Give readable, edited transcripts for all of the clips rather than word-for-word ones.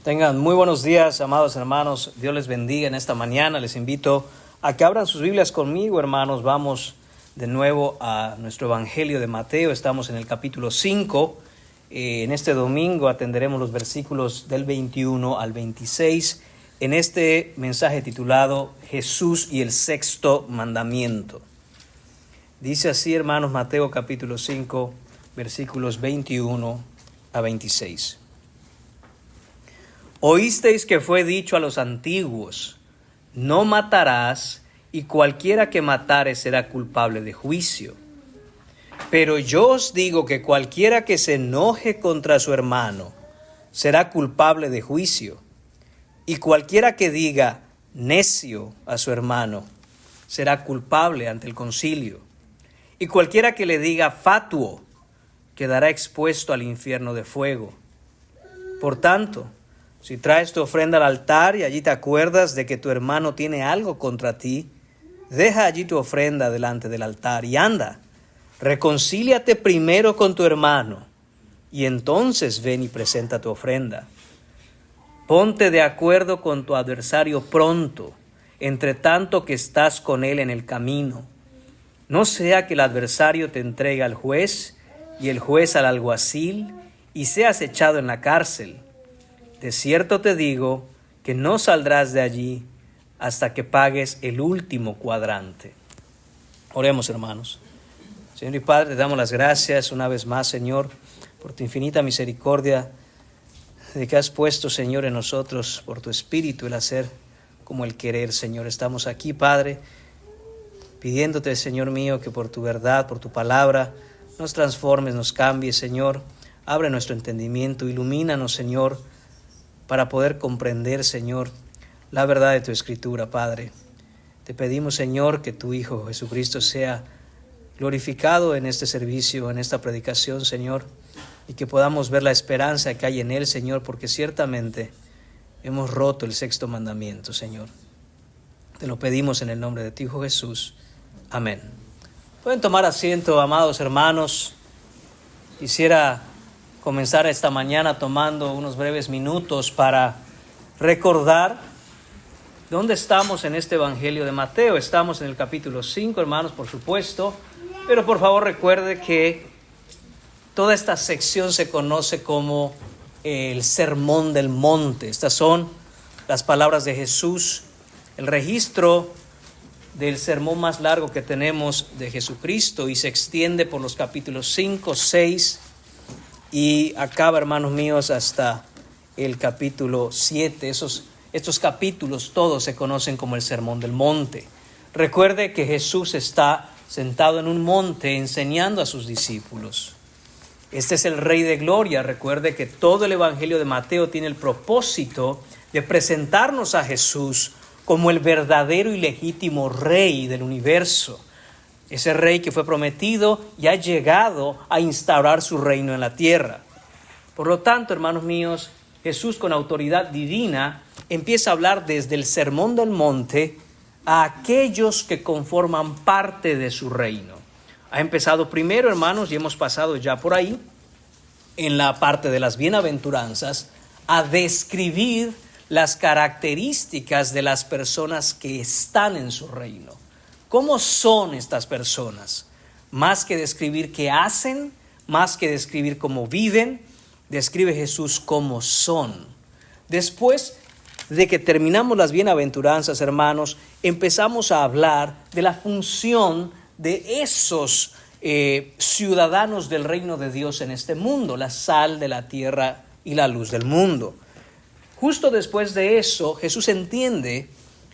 Tengan muy buenos días, amados hermanos. Dios les bendiga en esta mañana. Les invito a que abran sus Biblias conmigo, hermanos. Vamos de nuevo a nuestro Evangelio de Mateo. Estamos en el capítulo 5. En este domingo atenderemos los versículos del 21 al 26 en este mensaje titulado Jesús y el sexto mandamiento. Dice así, hermanos, Mateo capítulo 5, versículos 21 a 26. Oísteis que fue dicho a los antiguos, no matarás, y cualquiera que matare será culpable de juicio. Pero yo os digo que cualquiera que se enoje contra su hermano será culpable de juicio. Y cualquiera que diga necio a su hermano será culpable ante el concilio. Y cualquiera que le diga fatuo quedará expuesto al infierno de fuego. Por tanto, si traes tu ofrenda al altar y allí te acuerdas de que tu hermano tiene algo contra ti, deja allí tu ofrenda delante del altar y anda, reconcíliate primero con tu hermano y entonces ven y presenta tu ofrenda. Ponte de acuerdo con tu adversario pronto, entre tanto que estás con él en el camino. No sea que el adversario te entregue al juez y el juez al alguacil y seas echado en la cárcel. De cierto te digo que no saldrás de allí hasta que pagues el último cuadrante. Oremos, hermanos. Señor y Padre, te damos las gracias una vez más, Señor, por tu infinita misericordia de que has puesto, Señor, en nosotros por tu Espíritu el hacer como el querer, Señor. Estamos aquí, Padre, pidiéndote, Señor mío, que por tu verdad, por tu palabra, nos transformes, nos cambies, Señor. Abre nuestro entendimiento, ilumínanos, Señor, para poder comprender, Señor, la verdad de tu Escritura, Padre. Te pedimos, Señor, que tu Hijo Jesucristo sea glorificado en este servicio, en esta predicación, Señor, y que podamos ver la esperanza que hay en Él, Señor, porque ciertamente hemos roto el sexto mandamiento, Señor. Te lo pedimos en el nombre de tu Hijo Jesús. Amén. Pueden tomar asiento, amados hermanos. Quisiera comenzar esta mañana tomando unos breves minutos para recordar dónde estamos en este Evangelio de Mateo. Estamos en el capítulo 5, hermanos, por supuesto, pero por favor recuerde que toda esta sección se conoce como el Sermón del Monte. Estas son las palabras de Jesús, el registro del sermón más largo que tenemos de Jesucristo y se extiende por los capítulos 5, 6 y acaba, hermanos míos, hasta el capítulo 7. Estos capítulos todos se conocen como el Sermón del Monte. Recuerde que Jesús está sentado en un monte enseñando a sus discípulos. Este es el Rey de Gloria. Recuerde que todo el Evangelio de Mateo tiene el propósito de presentarnos a Jesús como el verdadero y legítimo Rey del universo. Ese Rey que fue prometido y ha llegado a instaurar su reino en la tierra. Por lo tanto, hermanos míos, Jesús con autoridad divina empieza a hablar desde el Sermón del Monte a aquellos que conforman parte de su reino. Ha empezado primero, hermanos, y hemos pasado ya por ahí, en la parte de las bienaventuranzas, a describir las características de las personas que están en su reino. ¿Cómo son estas personas? Más que describir qué hacen, más que describir cómo viven, describe Jesús cómo son. Después de que terminamos las bienaventuranzas, hermanos, empezamos a hablar de la función de esos ciudadanos del reino de Dios en este mundo, la sal de la tierra y la luz del mundo. Justo después de eso, Jesús entiende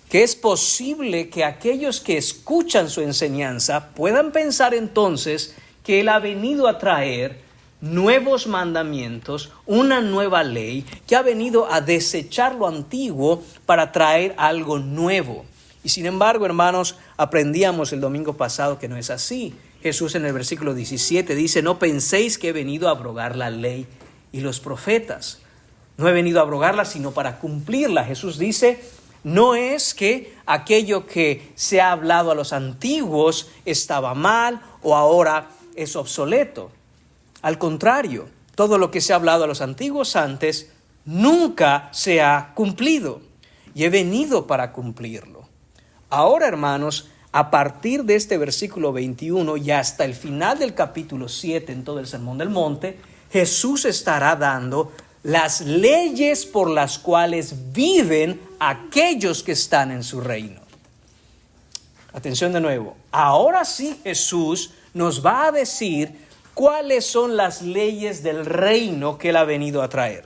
que es posible que aquellos que escuchan su enseñanza puedan pensar entonces que Él ha venido a traer nuevos mandamientos, una nueva ley, que ha venido a desechar lo antiguo para traer algo nuevo. Y sin embargo, hermanos, aprendíamos el domingo pasado que no es así. Jesús en el versículo 17 dice: no penséis que he venido a abrogar la ley y los profetas. No he venido a abrogarla, sino para cumplirla. Jesús dice: no es que aquello que se ha hablado a los antiguos estaba mal o ahora es obsoleto. Al contrario, todo lo que se ha hablado a los antiguos antes nunca se ha cumplido y he venido para cumplirlo. Ahora, hermanos, a partir de este versículo 21 y hasta el final del capítulo 7 en todo el Sermón del Monte, Jesús estará dando las leyes por las cuales viven aquellos que están en su reino. Atención de nuevo, ahora sí Jesús nos va a decir cuáles son las leyes del reino que Él ha venido a traer.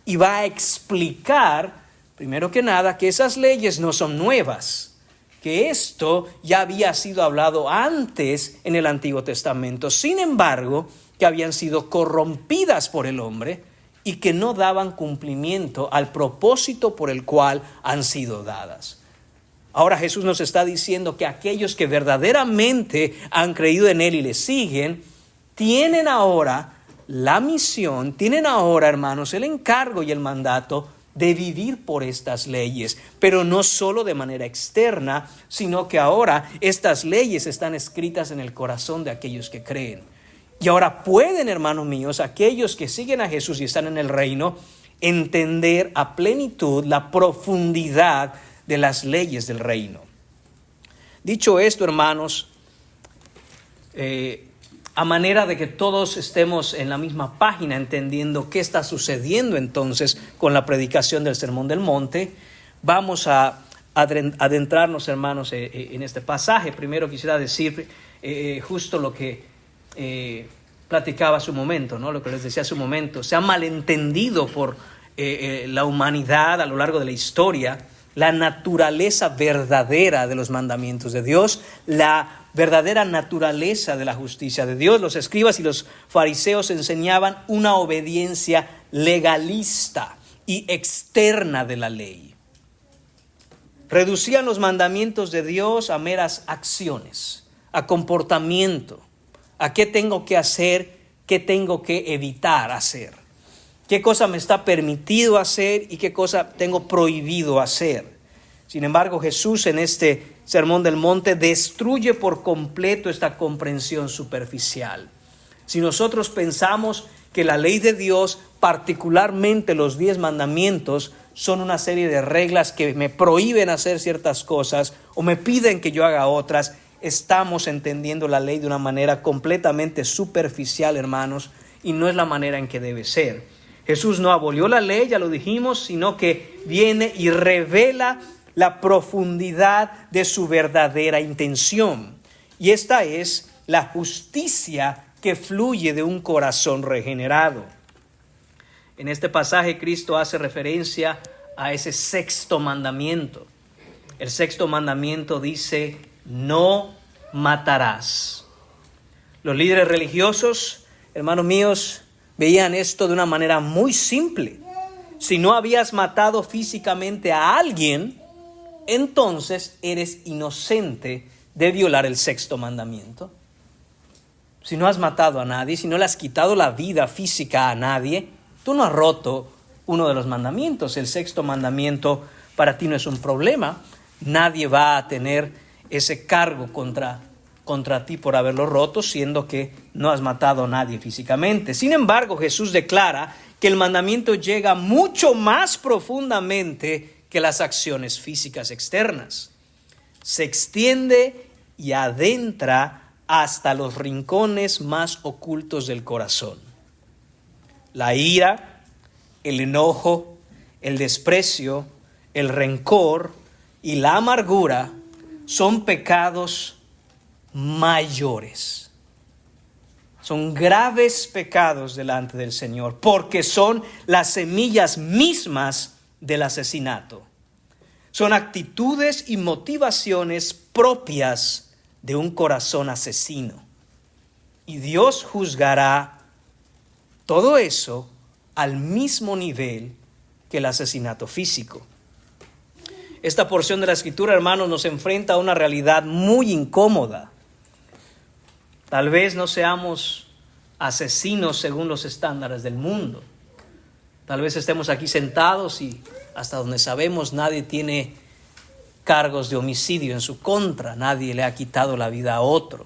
Y va a explicar, primero que nada, que esas leyes no son nuevas, que esto ya había sido hablado antes en el Antiguo Testamento. Sin embargo, que habían sido corrompidas por el hombre y que no daban cumplimiento al propósito por el cual han sido dadas. Ahora Jesús nos está diciendo que aquellos que verdaderamente han creído en Él y le siguen, tienen ahora la misión, tienen ahora, hermanos, el encargo y el mandato de vivir por estas leyes, pero no solo de manera externa, sino que ahora estas leyes están escritas en el corazón de aquellos que creen. Y ahora pueden, hermanos míos, aquellos que siguen a Jesús y están en el reino, entender a plenitud la profundidad de las leyes del reino. Dicho esto, hermanos, a manera de que todos estemos en la misma página entendiendo qué está sucediendo entonces con la predicación del Sermón del Monte, vamos a adentrarnos, hermanos, en este pasaje. Primero quisiera decir justo lo que platicaba hace un momento, ¿no? Lo que les decía hace un momento. Se ha malentendido por la humanidad a lo largo de la historia la naturaleza verdadera de los mandamientos de Dios, la verdadera naturaleza de la justicia de Dios. Los escribas y los fariseos enseñaban una obediencia legalista y externa de la ley. Reducían los mandamientos de Dios a meras acciones, a comportamiento, a qué tengo que hacer, qué tengo que evitar hacer. ¿Qué cosa me está permitido hacer y qué cosa tengo prohibido hacer? Sin embargo, Jesús en este Sermón del Monte destruye por completo esta comprensión superficial. Si nosotros pensamos que la ley de Dios, particularmente los 10 mandamientos, son una serie de reglas que me prohíben hacer ciertas cosas o me piden que yo haga otras, estamos entendiendo la ley de una manera completamente superficial, hermanos, y no es la manera en que debe ser. Jesús no abolió la ley, ya lo dijimos, sino que viene y revela la profundidad de su verdadera intención. Y esta es la justicia que fluye de un corazón regenerado. En este pasaje Cristo hace referencia a ese sexto mandamiento. El sexto mandamiento dice: no matarás. Los líderes religiosos, hermanos míos, veían esto de una manera muy simple. Si no habías matado físicamente a alguien, entonces eres inocente de violar el sexto mandamiento. Si no has matado a nadie, si no le has quitado la vida física a nadie, tú no has roto uno de los mandamientos. El sexto mandamiento para ti no es un problema. Nadie va a tener ese cargo contra ti por haberlo roto, siendo que no has matado a nadie físicamente. Sin embargo, Jesús declara que el mandamiento llega mucho más profundamente que las acciones físicas externas. Se extiende y adentra hasta los rincones más ocultos del corazón. La ira, el enojo, el desprecio, el rencor y la amargura son pecados mayores. Son graves pecados delante del Señor, porque son las semillas mismas del asesinato. Son actitudes y motivaciones propias de un corazón asesino. Y Dios juzgará todo eso al mismo nivel que el asesinato físico. Esta porción de la Escritura, hermanos, nos enfrenta a una realidad muy incómoda. Tal vez no seamos asesinos según los estándares del mundo. Tal vez estemos aquí sentados y hasta donde sabemos nadie tiene cargos de homicidio en su contra. Nadie le ha quitado la vida a otro.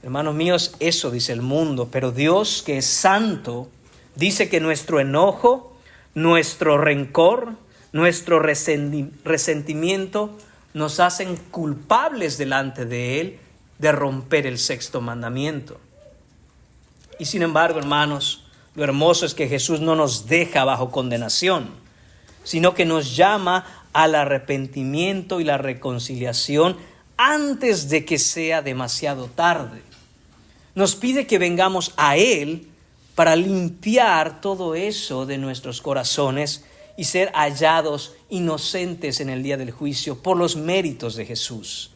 Hermanos míos, eso dice el mundo. Pero Dios, que es santo, dice que nuestro enojo, nuestro rencor, nuestro resentimiento nos hacen culpables delante de Él de romper el sexto mandamiento. Y sin embargo, hermanos, lo hermoso es que Jesús no nos deja bajo condenación, sino que nos llama al arrepentimiento y la reconciliación antes de que sea demasiado tarde. Nos pide que vengamos a Él para limpiar todo eso de nuestros corazones y ser hallados inocentes en el día del juicio por los méritos de Jesús.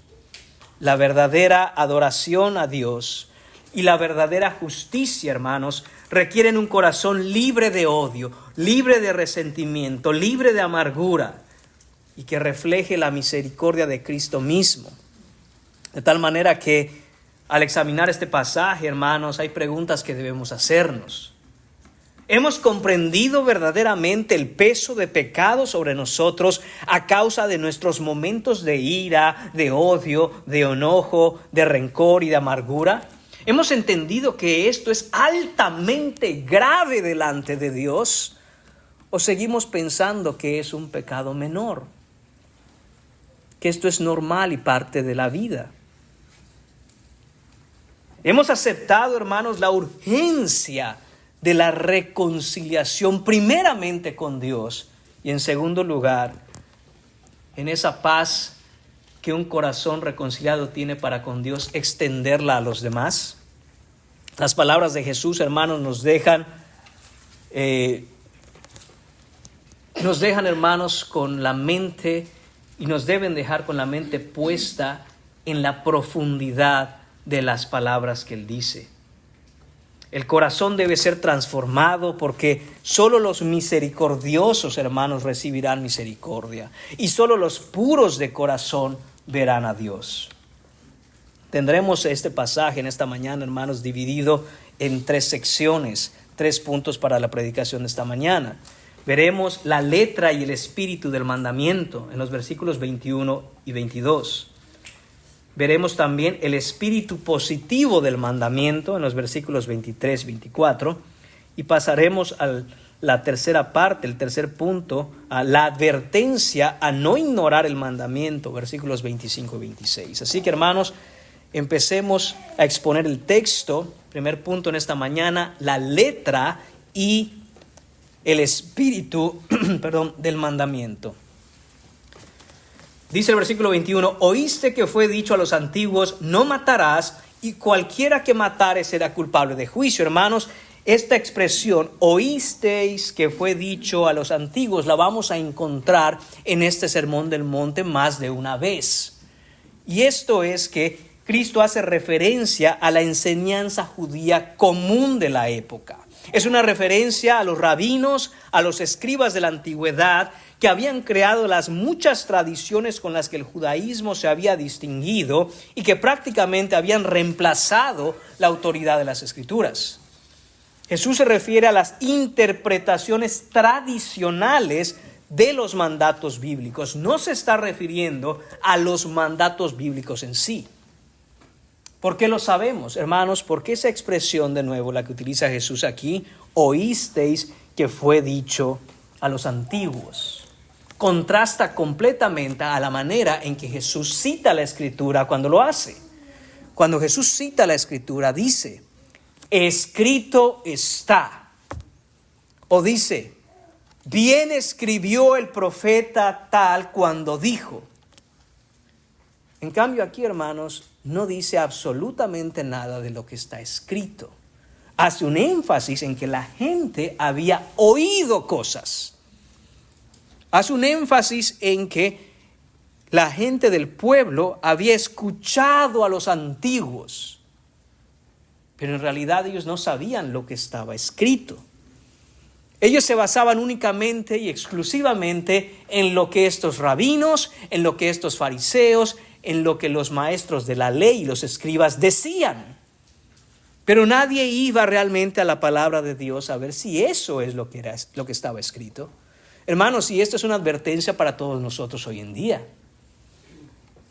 La verdadera adoración a Dios y la verdadera justicia, hermanos, requieren un corazón libre de odio, libre de resentimiento, libre de amargura y que refleje la misericordia de Cristo mismo. De tal manera que al examinar este pasaje, hermanos, hay preguntas que debemos hacernos. ¿Hemos comprendido verdaderamente el peso de pecado sobre nosotros a causa de nuestros momentos de ira, de odio, de enojo, de rencor y de amargura? ¿Hemos entendido que esto es altamente grave delante de Dios? ¿O seguimos pensando que es un pecado menor? Que esto es normal y parte de la vida. Hemos aceptado, hermanos, la urgencia de la reconciliación primeramente con Dios y en segundo lugar, en esa paz que un corazón reconciliado tiene para con Dios, extenderla a los demás. Las palabras de Jesús, hermanos, nos dejan, hermanos, con la mente y nos deben dejar con la mente puesta en la profundidad de las palabras que Él dice. El corazón debe ser transformado porque solo los misericordiosos, hermanos, recibirán misericordia y solo los puros de corazón verán a Dios. Tendremos este pasaje en esta mañana, hermanos, dividido en 3 secciones, 3 puntos para la predicación de esta mañana. Veremos la letra y el espíritu del mandamiento en los versículos 21 y 22. Veremos también el espíritu positivo del mandamiento en los versículos 23 y 24. Y pasaremos a la tercera parte, el tercer punto, a la advertencia a no ignorar el mandamiento, versículos 25 y 26. Así que, hermanos, empecemos a exponer el texto. Primer punto en esta mañana, la letra y el espíritu del mandamiento. Dice el versículo 21, oíste que fue dicho a los antiguos, no matarás, y cualquiera que matare será culpable de juicio. Hermanos, esta expresión, oísteis que fue dicho a los antiguos, la vamos a encontrar en este Sermón del Monte más de una vez. Y esto es que Cristo hace referencia a la enseñanza judía común de la época. Es una referencia a los rabinos, a los escribas de la antigüedad, que habían creado las muchas tradiciones con las que el judaísmo se había distinguido y que prácticamente habían reemplazado la autoridad de las Escrituras. Jesús se refiere a las interpretaciones tradicionales de los mandatos bíblicos. No se está refiriendo a los mandatos bíblicos en sí. ¿Por qué lo sabemos, hermanos? Porque esa expresión, de nuevo, la que utiliza Jesús aquí, oísteis que fue dicho a los antiguos, contrasta completamente a la manera en que Jesús cita la Escritura cuando lo hace. Cuando Jesús cita la Escritura, dice, escrito está. O dice, bien escribió el profeta tal cuando dijo. En cambio aquí, hermanos, no dice absolutamente nada de lo que está escrito. Hace un énfasis en que la gente había oído cosas. Hace un énfasis en que la gente del pueblo había escuchado a los antiguos, pero en realidad ellos no sabían lo que estaba escrito. Ellos se basaban únicamente y exclusivamente en lo que estos rabinos, en lo que estos fariseos, en lo que los maestros de la ley y los escribas decían. Pero nadie iba realmente a la palabra de Dios a ver si eso es lo que estaba escrito. Hermanos, y esto es una advertencia para todos nosotros hoy en día.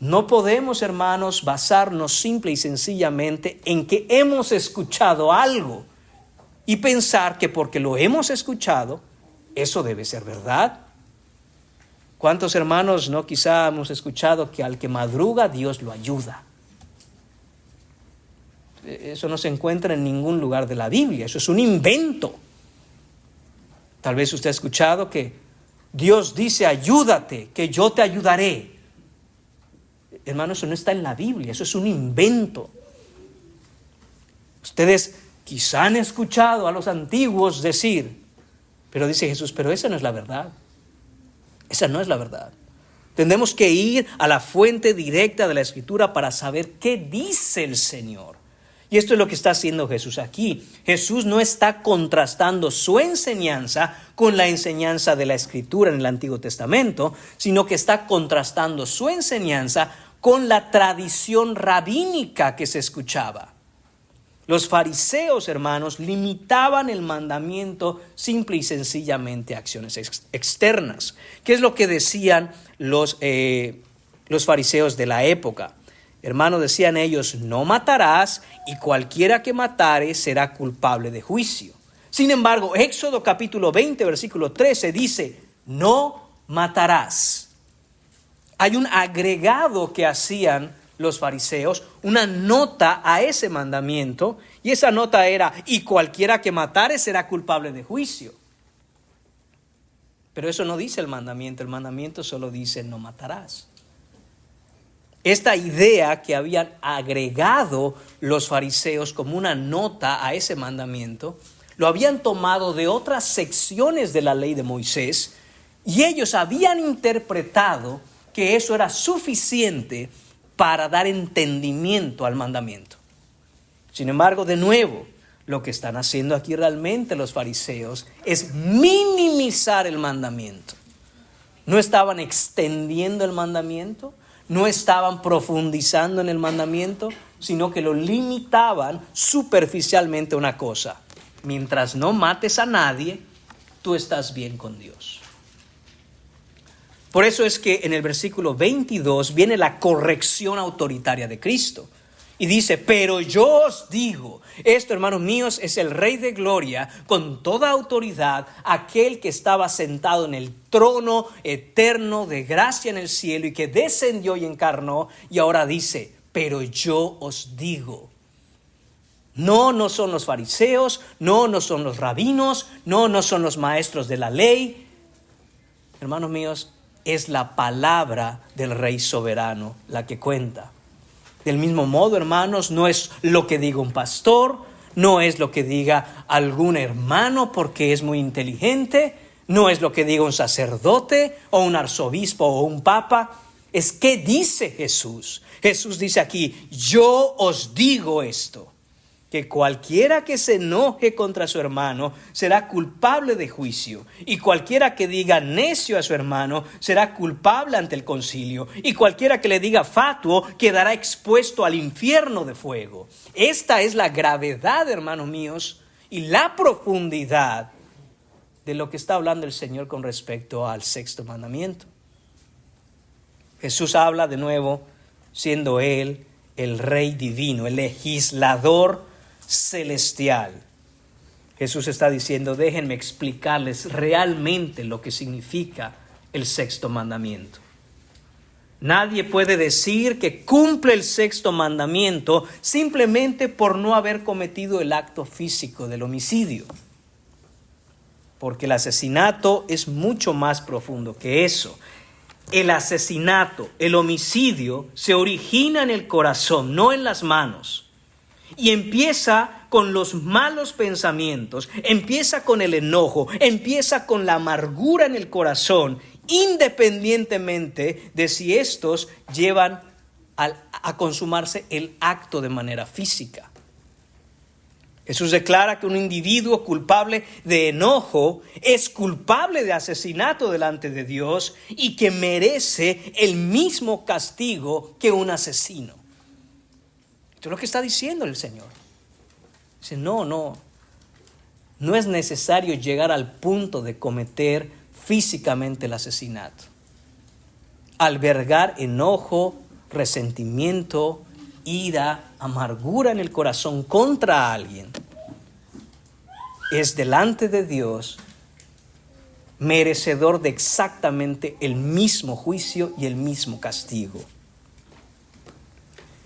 No podemos, hermanos, basarnos simple y sencillamente en que hemos escuchado algo y pensar que porque lo hemos escuchado, eso debe ser verdad. ¿Cuántos hermanos no quizá hemos escuchado que al que madruga Dios lo ayuda? Eso no se encuentra en ningún lugar de la Biblia, eso es un invento. Tal vez usted ha escuchado que Dios dice, ayúdate, que yo te ayudaré. Hermano, eso no está en la Biblia, eso es un invento. Ustedes quizá han escuchado a los antiguos decir, pero dice Jesús, pero esa no es la verdad. Esa no es la verdad. Tenemos que ir a la fuente directa de la Escritura para saber qué dice el Señor. Y esto es lo que está haciendo Jesús aquí. Jesús no está contrastando su enseñanza con la enseñanza de la Escritura en el Antiguo Testamento, sino que está contrastando su enseñanza con la tradición rabínica que se escuchaba. Los fariseos, hermanos, limitaban el mandamiento simple y sencillamente a acciones externas. ¿Qué es lo que decían los fariseos de la época? Hermanos, decían ellos, no matarás y cualquiera que matare será culpable de juicio. Sin embargo, Éxodo capítulo 20, versículo 13 dice, no matarás. Hay un agregado que hacían los fariseos, una nota a ese mandamiento, y esa nota era, y cualquiera que matare será culpable de juicio. Pero eso no dice el mandamiento solo dice, no matarás. Esta idea que habían agregado los fariseos como una nota a ese mandamiento, lo habían tomado de otras secciones de la ley de Moisés, y ellos habían interpretado que eso era suficiente para dar entendimiento al mandamiento. Sin embargo, de nuevo, lo que están haciendo aquí realmente los fariseos es minimizar el mandamiento. No estaban extendiendo el mandamiento, no estaban profundizando en el mandamiento, sino que lo limitaban superficialmente a una cosa. Mientras no mates a nadie, tú estás bien con Dios. Por eso es que en el versículo 22 viene la corrección autoritaria de Cristo. Y dice, pero yo os digo, esto, hermanos míos, es el Rey de Gloria, con toda autoridad, aquel que estaba sentado en el trono eterno de gracia en el cielo y que descendió y encarnó. Y ahora dice, pero yo os digo. No son los fariseos, no son los rabinos, no son los maestros de la ley. Hermanos míos, es la palabra del Rey soberano la que cuenta. Del mismo modo, hermanos, no es lo que diga un pastor, no es lo que diga algún hermano porque es muy inteligente, no es lo que diga un sacerdote o un arzobispo o un papa. Es qué dice Jesús. Jesús dice aquí, yo os digo esto, que cualquiera que se enoje contra su hermano será culpable de juicio, y cualquiera que diga necio a su hermano será culpable ante el concilio, y cualquiera que le diga fatuo quedará expuesto al infierno de fuego. Esta es la gravedad, hermanos míos, y la profundidad de lo que está hablando el Señor con respecto al sexto mandamiento. Jesús habla de nuevo, siendo Él el Rey divino, el legislador celestial. Jesús está diciendo, déjenme explicarles realmente lo que significa el sexto mandamiento. Nadie puede decir que cumple el sexto mandamiento simplemente por no haber cometido el acto físico del homicidio. Porque el asesinato es mucho más profundo que eso. El asesinato, el homicidio, se origina en el corazón, no en las manos. Y empieza con los malos pensamientos, empieza con el enojo, empieza con la amargura en el corazón, independientemente de si estos llevan a consumarse el acto de manera física. Jesús declara que un individuo culpable de enojo es culpable de asesinato delante de Dios y que merece el mismo castigo que un asesino. Esto es lo que está diciendo el Señor. Dice, no es necesario llegar al punto de cometer físicamente el asesinato. Albergar enojo, resentimiento, ira, amargura en el corazón contra alguien es delante de Dios merecedor de exactamente el mismo juicio y el mismo castigo.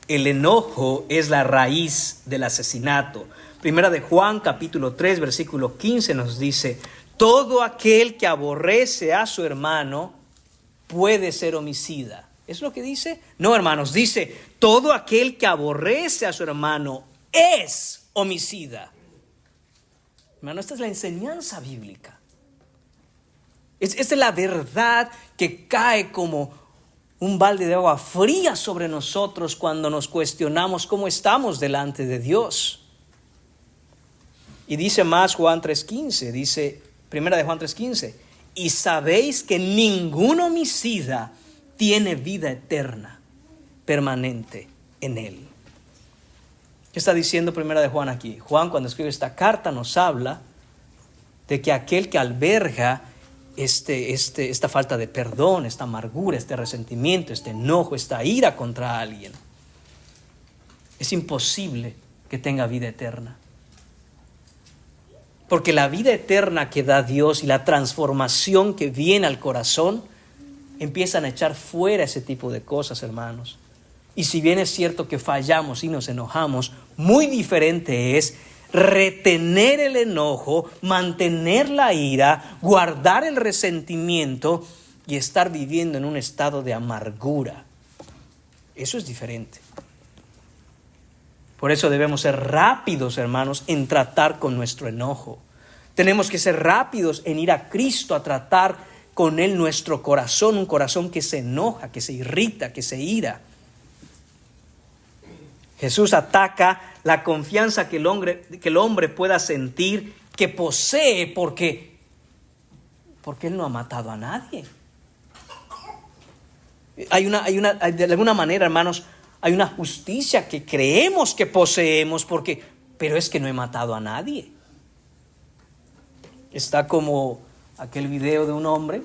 El enojo es la raíz del asesinato. Primera de Juan, capítulo 3, versículo 15 nos dice: todo aquel que aborrece a su hermano puede ser homicida. ¿Es lo que dice? No, hermanos, dice: todo aquel que aborrece a su hermano es homicida. Hermano, esta es la enseñanza bíblica. Esta es la verdad que cae como un balde de agua fría sobre nosotros cuando nos cuestionamos cómo estamos delante de Dios. Y dice más Juan 3:15, dice, primera de Juan 3:15, y sabéis que ningún homicida tiene vida eterna, permanente en él. ¿Qué está diciendo primera de Juan aquí? Juan, cuando escribe esta carta, nos habla de que aquel que alberga esta falta de perdón, esta amargura, este resentimiento, este enojo, esta ira contra alguien, es imposible que tenga vida eterna. Porque la vida eterna que da Dios y la transformación que viene al corazón empiezan a echar fuera ese tipo de cosas, hermanos. Y si bien es cierto que fallamos y nos enojamos, muy diferente es retener el enojo, mantener la ira, guardar el resentimiento y estar viviendo en un estado de amargura. Eso es diferente. Por eso debemos ser rápidos, hermanos, en tratar con nuestro enojo. Tenemos que ser rápidos en ir a Cristo a tratar con Él nuestro corazón, un corazón que se enoja, que se irrita, que se ira. Jesús ataca la confianza que el hombre pueda sentir que posee porque Él no ha matado a nadie. De alguna manera, hermanos, hay una justicia que creemos que poseemos pero es que no he matado a nadie. Está como aquel video de un hombre,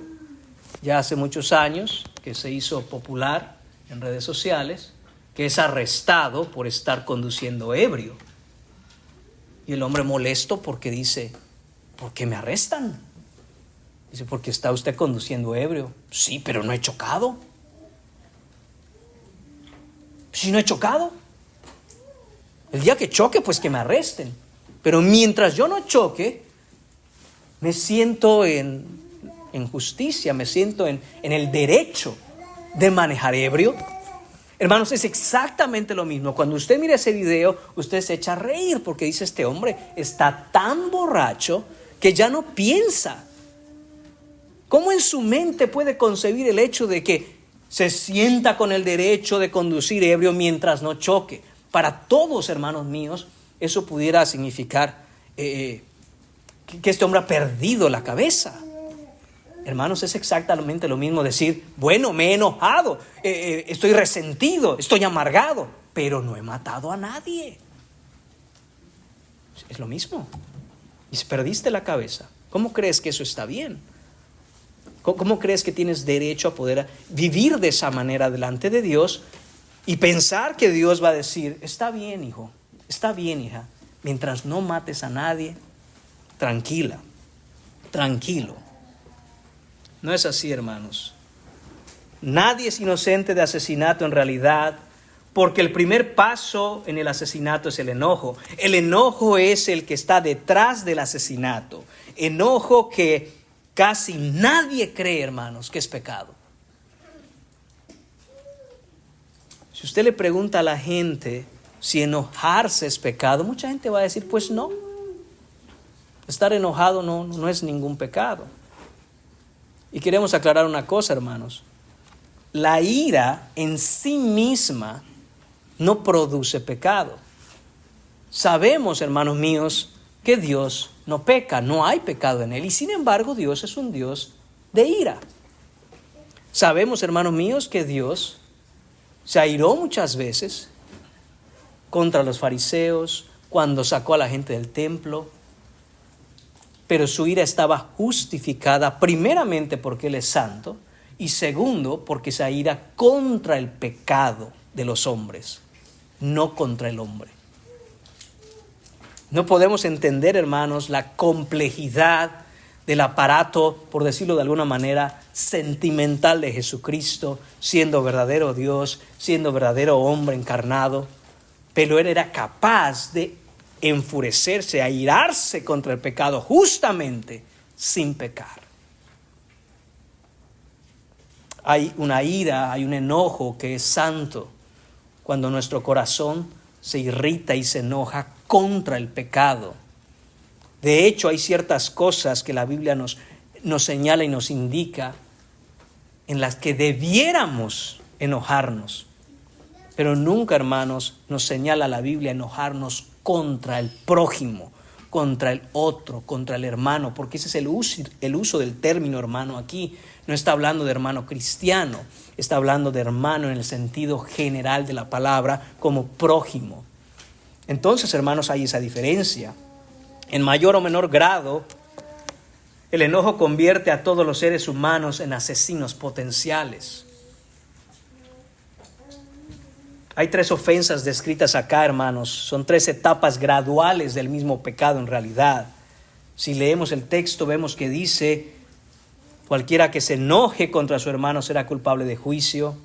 ya hace muchos años, que se hizo popular en redes sociales, que es arrestado por estar conduciendo ebrio. Y el hombre molesto porque dice: ¿por qué me arrestan? Dice: porque está usted conduciendo ebrio. Sí, pero no he chocado. Si no he chocado. El día que choque, pues que me arresten. Pero mientras yo no choque, me siento en justicia, me siento en el derecho de manejar ebrio. Hermanos, es exactamente lo mismo. Cuando usted mira ese video, usted se echa a reír porque dice: este hombre está tan borracho que ya no piensa. ¿Cómo en su mente puede concebir el hecho de que se sienta con el derecho de conducir ebrio mientras no choque? Para todos, hermanos míos, eso pudiera significar que este hombre ha perdido la cabeza. Hermanos, es exactamente lo mismo decir: bueno, me he enojado, estoy resentido, estoy amargado, pero no he matado a nadie. Es lo mismo. Y si perdiste la cabeza, ¿cómo crees que eso está bien? ¿Cómo crees que tienes derecho a poder vivir de esa manera delante de Dios y pensar que Dios va a decir: está bien, hijo, está bien, hija, mientras no mates a nadie, tranquila, tranquilo? No es así, hermanos. Nadie es inocente de asesinato en realidad, porque el primer paso en el asesinato es el enojo. El enojo es el que está detrás del asesinato. Enojo que casi nadie cree, hermanos, que es pecado. Si usted le pregunta a la gente si enojarse es pecado, mucha gente va a decir: pues no. Estar enojado no es ningún pecado. Y queremos aclarar una cosa, hermanos. La ira en sí misma no produce pecado. Sabemos, hermanos míos, que Dios no peca, no hay pecado en Él. Y sin embargo, Dios es un Dios de ira. Sabemos, hermanos míos, que Dios se airó muchas veces contra los fariseos cuando sacó a la gente del templo. Pero su ira estaba justificada primeramente porque Él es santo y segundo porque esa ira contra el pecado de los hombres, no contra el hombre. No podemos entender, hermanos, la complejidad del aparato, por decirlo de alguna manera, sentimental de Jesucristo, siendo verdadero Dios, siendo verdadero hombre encarnado. Pero Él era capaz de enfurecerse, airarse contra el pecado justamente sin pecar. Hay una ira, hay un enojo que es santo cuando nuestro corazón se irrita y se enoja contra el pecado. De hecho, hay ciertas cosas que la Biblia nos señala y nos indica en las que debiéramos enojarnos. Pero nunca, hermanos, nos señala la Biblia enojarnos contra el prójimo, contra el otro, contra el hermano, porque ese es el uso del término hermano aquí. No está hablando de hermano cristiano, está hablando de hermano en el sentido general de la palabra, como prójimo. Entonces, hermanos, hay esa diferencia. En mayor o menor grado, el enojo convierte a todos los seres humanos en asesinos potenciales. Hay 3 ofensas descritas acá, hermanos. Son 3 etapas graduales del mismo pecado en realidad. Si leemos el texto, vemos que dice: cualquiera que se enoje contra su hermano será culpable de juicio.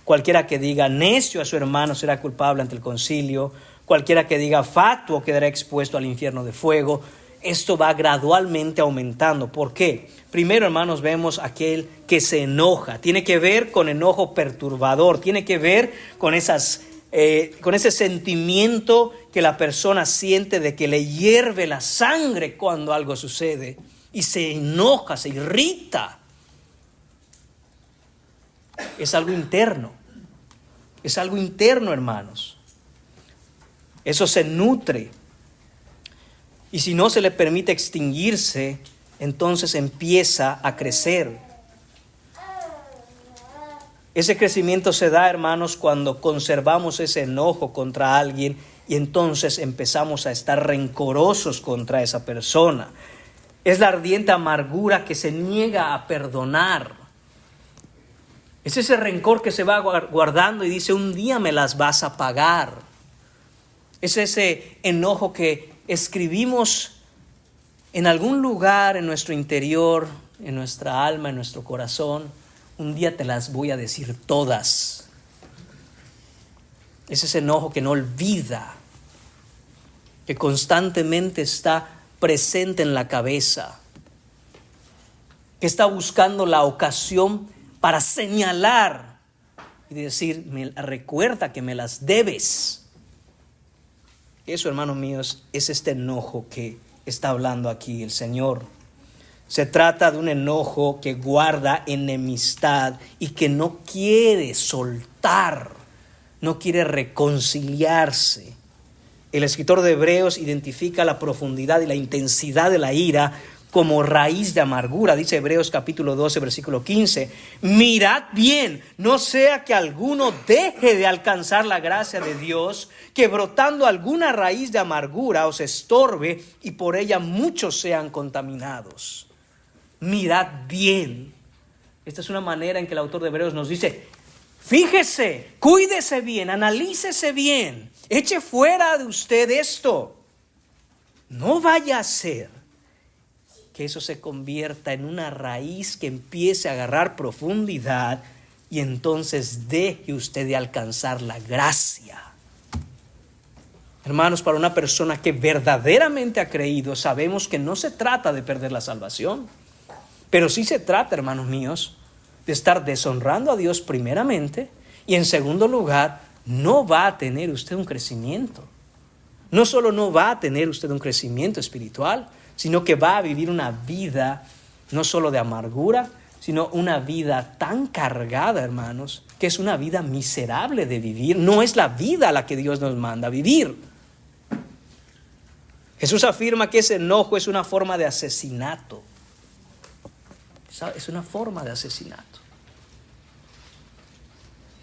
Cualquiera que diga necio a su hermano será culpable ante el concilio. Cualquiera que diga fatuo quedará expuesto al infierno de fuego. Esto va gradualmente aumentando. ¿Por qué? Primero, hermanos, vemos aquel que se enoja. Tiene que ver con enojo perturbador. Tiene que ver con ese sentimiento que la persona siente de que le hierve la sangre cuando algo sucede. Y se enoja, se irrita. Es algo interno. Es algo interno, hermanos. Eso se nutre. Y si no se le permite extinguirse, entonces empieza a crecer. Ese crecimiento se da, hermanos, cuando conservamos ese enojo contra alguien y entonces empezamos a estar rencorosos contra esa persona. Es la ardiente amargura que se niega a perdonar. Es ese rencor que se va guardando y dice: un día me las vas a pagar. Es ese enojo que escribimos en algún lugar en nuestro interior, en nuestra alma, en nuestro corazón. Un día te las voy a decir todas. Es ese enojo que no olvida, que constantemente está presente en la cabeza, que está buscando la ocasión para señalar y decir: recuerda que me las debes. Eso, hermanos míos, es este enojo que está hablando aquí el Señor. Se trata de un enojo que guarda enemistad y que no quiere soltar, no quiere reconciliarse. El escritor de Hebreos identifica la profundidad y la intensidad de la ira como raíz de amargura. Dice Hebreos capítulo 12, versículo 15: mirad bien, no sea que alguno deje de alcanzar la gracia de Dios, que brotando alguna raíz de amargura os estorbe y por ella muchos sean contaminados. Mirad bien. Esta es una manera en que el autor de Hebreos nos dice: fíjese, cuídese bien, analícese bien, eche fuera de usted esto. No vaya a ser que eso se convierta en una raíz que empiece a agarrar profundidad y entonces deje usted de alcanzar la gracia. Hermanos, para una persona que verdaderamente ha creído, sabemos que no se trata de perder la salvación, pero sí se trata, hermanos míos, de estar deshonrando a Dios primeramente, y en segundo lugar, no va a tener usted un crecimiento. No solo no va a tener usted un crecimiento espiritual, sino que va a vivir una vida no solo de amargura, sino una vida tan cargada, hermanos, que es una vida miserable de vivir. No es la vida a la que Dios nos manda a vivir. Jesús afirma que ese enojo es una forma de asesinato. Es una forma de asesinato.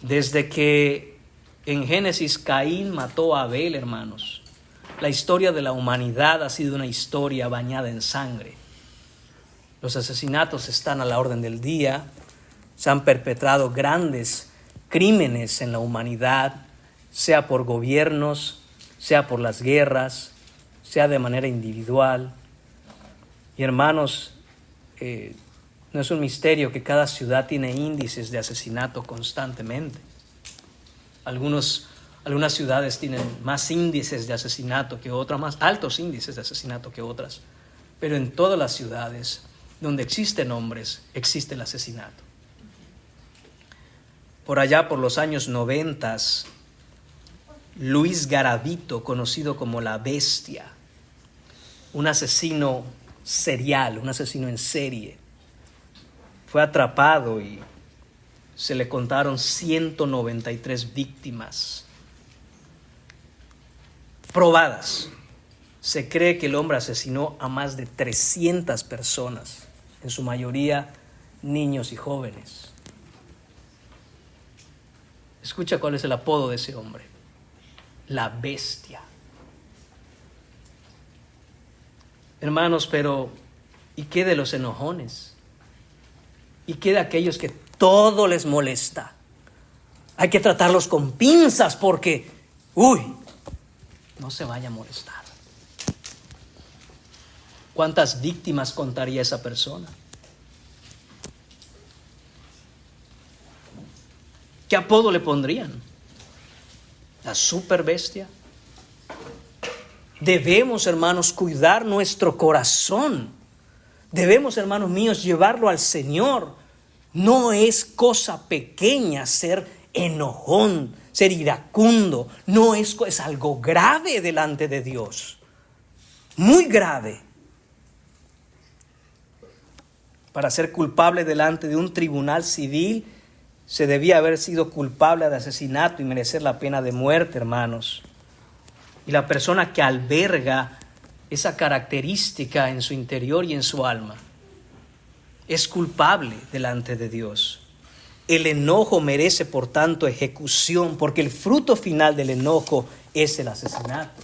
Desde que en Génesis Caín mató a Abel, hermanos, la historia de la humanidad ha sido una historia bañada en sangre. Los asesinatos están a la orden del día. Se han perpetrado grandes crímenes en la humanidad, sea por gobiernos, sea por las guerras, sea de manera individual. Y hermanos, no es un misterio que cada ciudad tiene índices de asesinato constantemente. Algunas ciudades tienen más índices de asesinato que otras, más altos índices de asesinato que otras. Pero en todas las ciudades donde existen hombres, existe el asesinato. Por allá, por los años 90, Luis Garavito, conocido como La Bestia, un asesino serial, un asesino en serie, fue atrapado y se le contaron 193 víctimas probadas. Se cree que el hombre asesinó a más de 300 personas, en su mayoría niños y jóvenes. Escucha cuál es el apodo de ese hombre: La Bestia. Hermanos, pero ¿y qué de los enojones? ¿Y qué de aquellos que todo les molesta? Hay que tratarlos con pinzas porque, no se vaya a molestar. ¿Cuántas víctimas contaría esa persona? ¿Qué apodo le pondrían? ¿La super bestia? Debemos, hermanos, cuidar nuestro corazón. Debemos, hermanos míos, llevarlo al Señor. No es cosa pequeña ser enojón, ser iracundo. No es algo grave delante de Dios. Muy grave. Para ser culpable delante de un tribunal civil, se debía haber sido culpable de asesinato y merecer la pena de muerte, hermanos. Y la persona que alberga esa característica en su interior y en su alma es culpable delante de Dios. El enojo merece, por tanto, ejecución, porque el fruto final del enojo es el asesinato.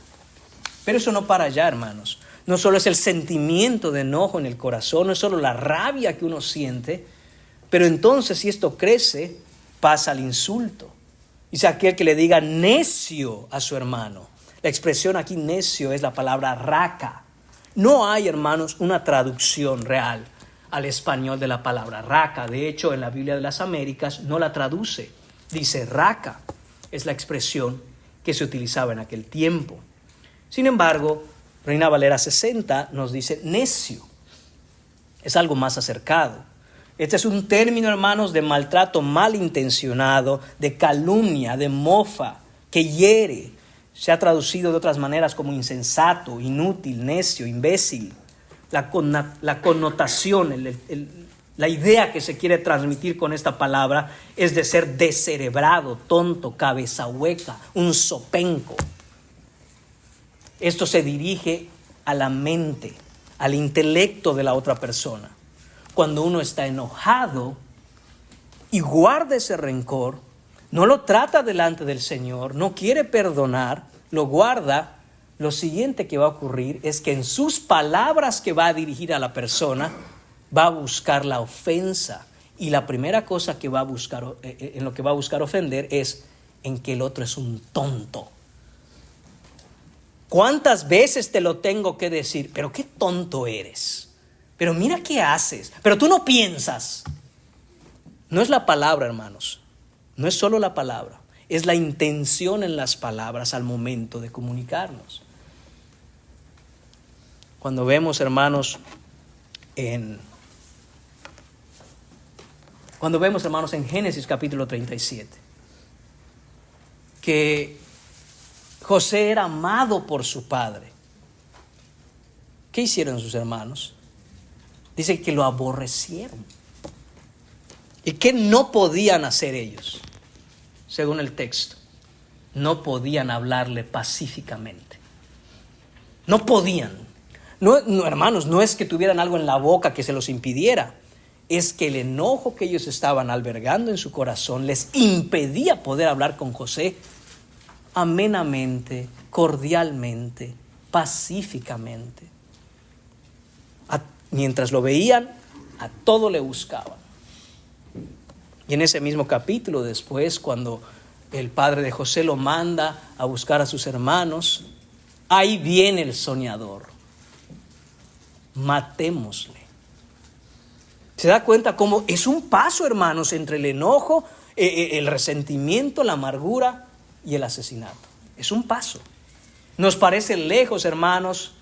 Pero eso no para allá, hermanos. No solo es el sentimiento de enojo en el corazón, no es solo la rabia que uno siente, pero entonces, si esto crece, pasa al insulto. Dice aquel que le diga necio a su hermano. La expresión aquí necio es la palabra raca. No hay, hermanos, una traducción real al español de la palabra raca. De hecho, en la Biblia de las Américas no la traduce. Dice raca. Es la expresión que se utilizaba en aquel tiempo. Sin embargo, Reina Valera 60 nos dice necio. Es algo más acercado. Este es un término, hermanos, de maltrato malintencionado, de calumnia, de mofa, que hiere. Se ha traducido de otras maneras como insensato, inútil, necio, imbécil. La connotación, la idea que se quiere transmitir con esta palabra es de ser descerebrado, tonto, cabeza hueca, un zopenco. Esto se dirige a la mente, al intelecto de la otra persona. Cuando uno está enojado y guarda ese rencor, no lo trata delante del Señor, no quiere perdonar, lo guarda, lo siguiente que va a ocurrir es que en sus palabras que va a dirigir a la persona, va a buscar la ofensa. Y la primera cosa que va a buscar, en lo que va a buscar ofender es en que el otro es un tonto. ¿Cuántas veces te lo tengo que decir? Pero qué tonto eres. Pero mira qué haces. Pero tú no piensas. No es la palabra, hermanos. No es solo la palabra. Es la intención en las palabras al momento de comunicarnos. Cuando vemos, hermanos, en Génesis capítulo 37, que José era amado por su padre. ¿Qué hicieron sus hermanos? Dice que lo aborrecieron. ¿Y qué no podían hacer ellos? Según el texto, no podían hablarle pacíficamente. No podían. No, hermanos, no es que tuvieran algo en la boca que se los impidiera. Es que el enojo que ellos estaban albergando en su corazón les impedía poder hablar con José amenamente, cordialmente, pacíficamente. Mientras lo veían, a todo le buscaban. Y en ese mismo capítulo después, cuando el padre de José lo manda a buscar a sus hermanos, ahí viene el soñador. Matémosle. ¿Se da cuenta cómo es un paso, hermanos, entre el enojo, el resentimiento, la amargura y el asesinato? Es un paso. Nos parece lejos, hermanos,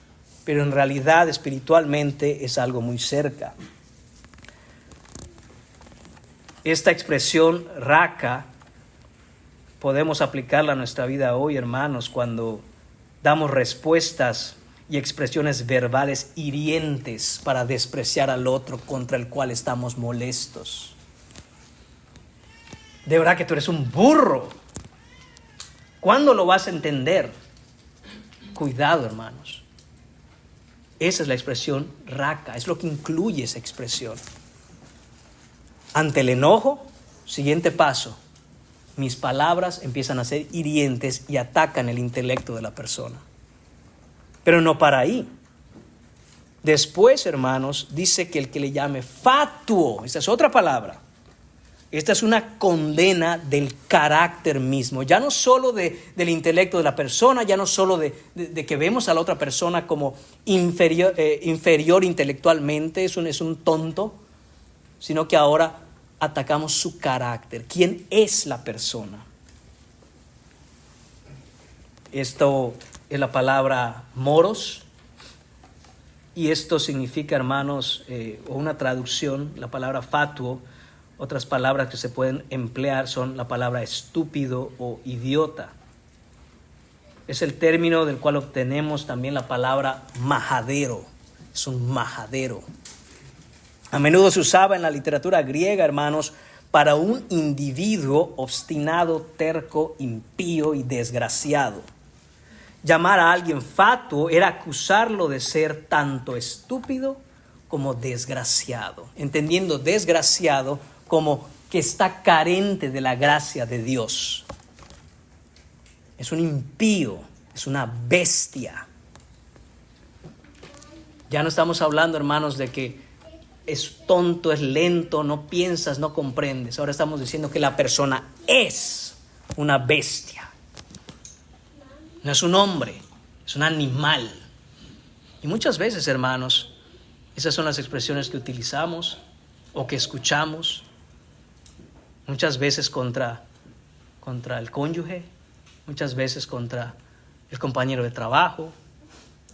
pero en realidad espiritualmente es algo muy cerca. Esta expresión raca podemos aplicarla a nuestra vida hoy, hermanos, cuando damos respuestas y expresiones verbales hirientes para despreciar al otro contra el cual estamos molestos. De verdad que tú eres un burro. ¿Cuándo lo vas a entender? Cuidado, hermanos. Esa es la expresión raca, es lo que incluye esa expresión. Ante el enojo, siguiente paso, mis palabras empiezan a ser hirientes y atacan el intelecto de la persona. Pero no para ahí. Después, hermanos, dice que el que le llame fatuo, esta es otra palabra. Esta es una condena del carácter mismo, ya no solo del intelecto de la persona, ya no solo de que vemos a la otra persona como inferior intelectualmente, es un tonto, sino que ahora atacamos su carácter. ¿Quién es la persona? Esto es la palabra moros, y esto significa, hermanos, una traducción, la palabra fatuo. Otras palabras que se pueden emplear son la palabra estúpido o idiota. Es el término del cual obtenemos también la palabra majadero. Es un majadero. A menudo se usaba en la literatura griega, hermanos, para un individuo obstinado, terco, impío y desgraciado. Llamar a alguien fatuo era acusarlo de ser tanto estúpido como desgraciado, entendiendo desgraciado como que está carente de la gracia de Dios. Es un impío, es una bestia. Ya no estamos hablando, hermanos, de que es tonto, es lento, no piensas, no comprendes. Ahora estamos diciendo que la persona es una bestia. No es un hombre, es un animal. Y muchas veces, hermanos, esas son las expresiones que utilizamos o que escuchamos. Muchas veces contra el cónyuge, muchas veces contra el compañero de trabajo,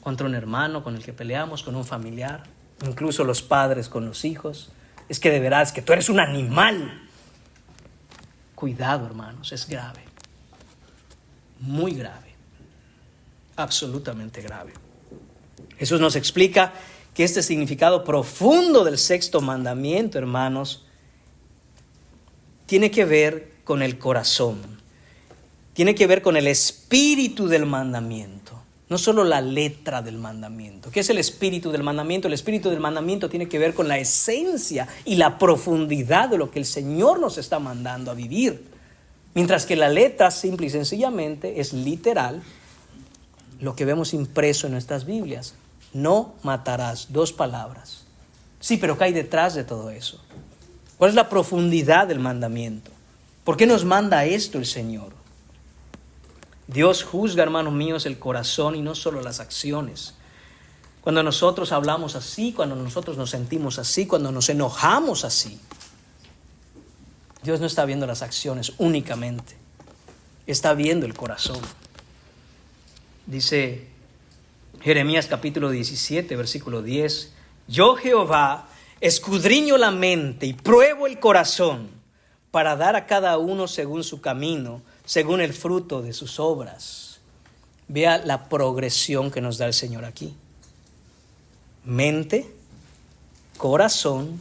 contra un hermano con el que peleamos, con un familiar, incluso los padres con los hijos. Es que de veras que tú eres un animal. Cuidado, hermanos, es grave. Muy grave. Absolutamente grave. Jesús nos explica que este significado profundo del sexto mandamiento, hermanos, tiene que ver con el corazón, tiene que ver con el espíritu del mandamiento, no solo la letra del mandamiento. ¿Qué es el espíritu del mandamiento? El espíritu del mandamiento tiene que ver con la esencia y la profundidad de lo que el Señor nos está mandando a vivir. Mientras que la letra simple y sencillamente es literal, lo que vemos impreso en nuestras Biblias. No matarás, 2 palabras. Sí, pero ¿qué hay detrás de todo eso? ¿Cuál es la profundidad del mandamiento? ¿Por qué nos manda esto el Señor? Dios juzga, hermanos míos, el corazón y no solo las acciones. Cuando nosotros hablamos así, cuando nosotros nos sentimos así, cuando nos enojamos así, Dios no está viendo las acciones únicamente, está viendo el corazón. Dice Jeremías capítulo 17, versículo 10, yo Jehová escudriño la mente y pruebo el corazón para dar a cada uno según su camino, según el fruto de sus obras. Vea la progresión que nos da el Señor aquí. Mente, corazón,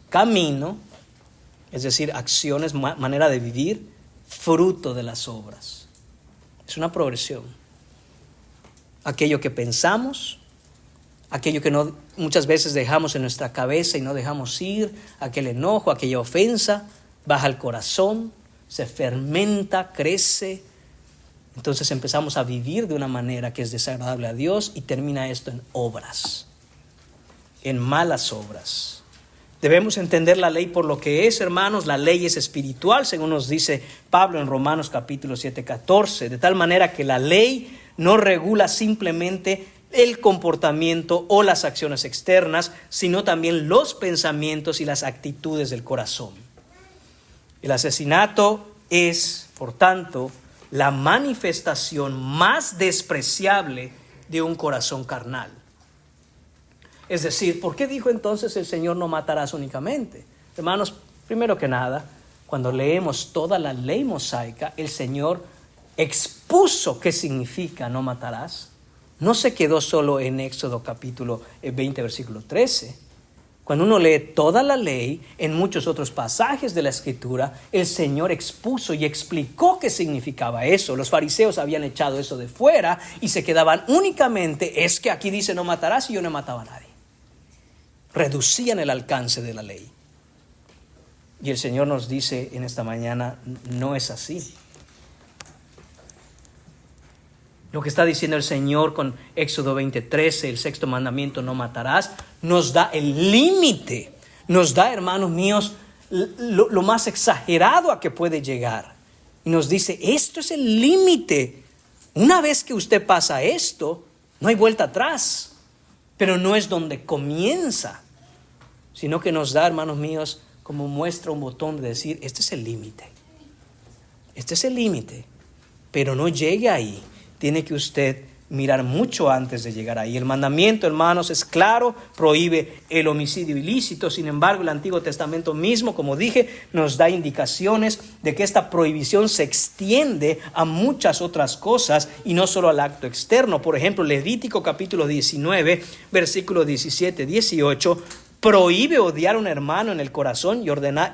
camino, es decir, acciones, manera de vivir, fruto de las obras. Es una progresión. Aquello que pensamos, aquello que no, muchas veces dejamos en nuestra cabeza y no dejamos ir, aquel enojo, aquella ofensa, baja al corazón, se fermenta, crece. Entonces empezamos a vivir de una manera que es desagradable a Dios y termina esto en obras, en malas obras. Debemos entender la ley por lo que es, hermanos. La ley es espiritual, según nos dice Pablo en Romanos capítulo 7, 14. De tal manera que la ley no regula simplemente el comportamiento o las acciones externas, sino también los pensamientos y las actitudes del corazón. El asesinato es, por tanto, la manifestación más despreciable de un corazón carnal. Es decir, ¿por qué dijo entonces el Señor no matarás únicamente? Hermanos, primero que nada, cuando leemos toda la ley mosaica, el Señor expuso qué significa no matarás. No se quedó solo en Éxodo capítulo 20, versículo 13. Cuando uno lee toda la ley, en muchos otros pasajes de la Escritura, el Señor expuso y explicó qué significaba eso. Los fariseos habían echado eso de fuera y se quedaban únicamente, es que aquí dice no matarás y yo no mataba a nadie. Reducían el alcance de la ley. Y el Señor nos dice en esta mañana, no es así. Lo que está diciendo el Señor con Éxodo 20:13, el sexto mandamiento, no matarás, nos da el límite, nos da, hermanos míos, lo más exagerado a que puede llegar. Y nos dice, esto es el límite. Una vez que usted pasa esto, no hay vuelta atrás. Pero no es donde comienza, sino que nos da, hermanos míos, como muestra un botón de decir, este es el límite. Este es el límite. Pero no llegue ahí. Tiene que usted mirar mucho antes de llegar ahí. El mandamiento, hermanos, es claro, prohíbe el homicidio ilícito. Sin embargo, el Antiguo Testamento mismo, como dije, nos da indicaciones de que esta prohibición se extiende a muchas otras cosas y no solo al acto externo. Por ejemplo, Levítico capítulo 19, versículos 17, 18, prohíbe odiar a un hermano en el corazón y ordena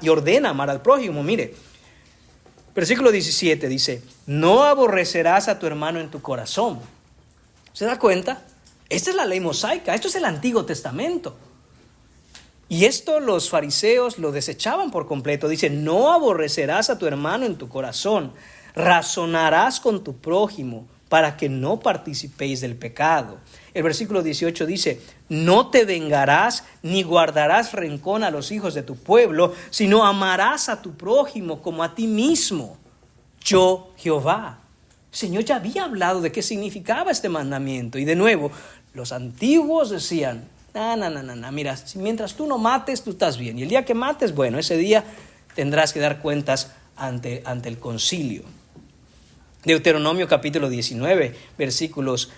amar al prójimo. Mire, versículo 17 dice, no aborrecerás a tu hermano en tu corazón. ¿Se da cuenta? Esta es la ley mosaica, esto es el Antiguo Testamento. Y esto los fariseos lo desechaban por completo. Dice, no aborrecerás a tu hermano en tu corazón, razonarás con tu prójimo para que no participéis del pecado. El versículo 18 dice, no te vengarás ni guardarás rencor a los hijos de tu pueblo, sino amarás a tu prójimo como a ti mismo. Yo, Jehová. El Señor ya había hablado de qué significaba este mandamiento. Y de nuevo, los antiguos decían, no, mira, mientras tú no mates, tú estás bien. Y el día que mates, bueno, ese día tendrás que dar cuentas ante el concilio. Deuteronomio capítulo 19, versículos,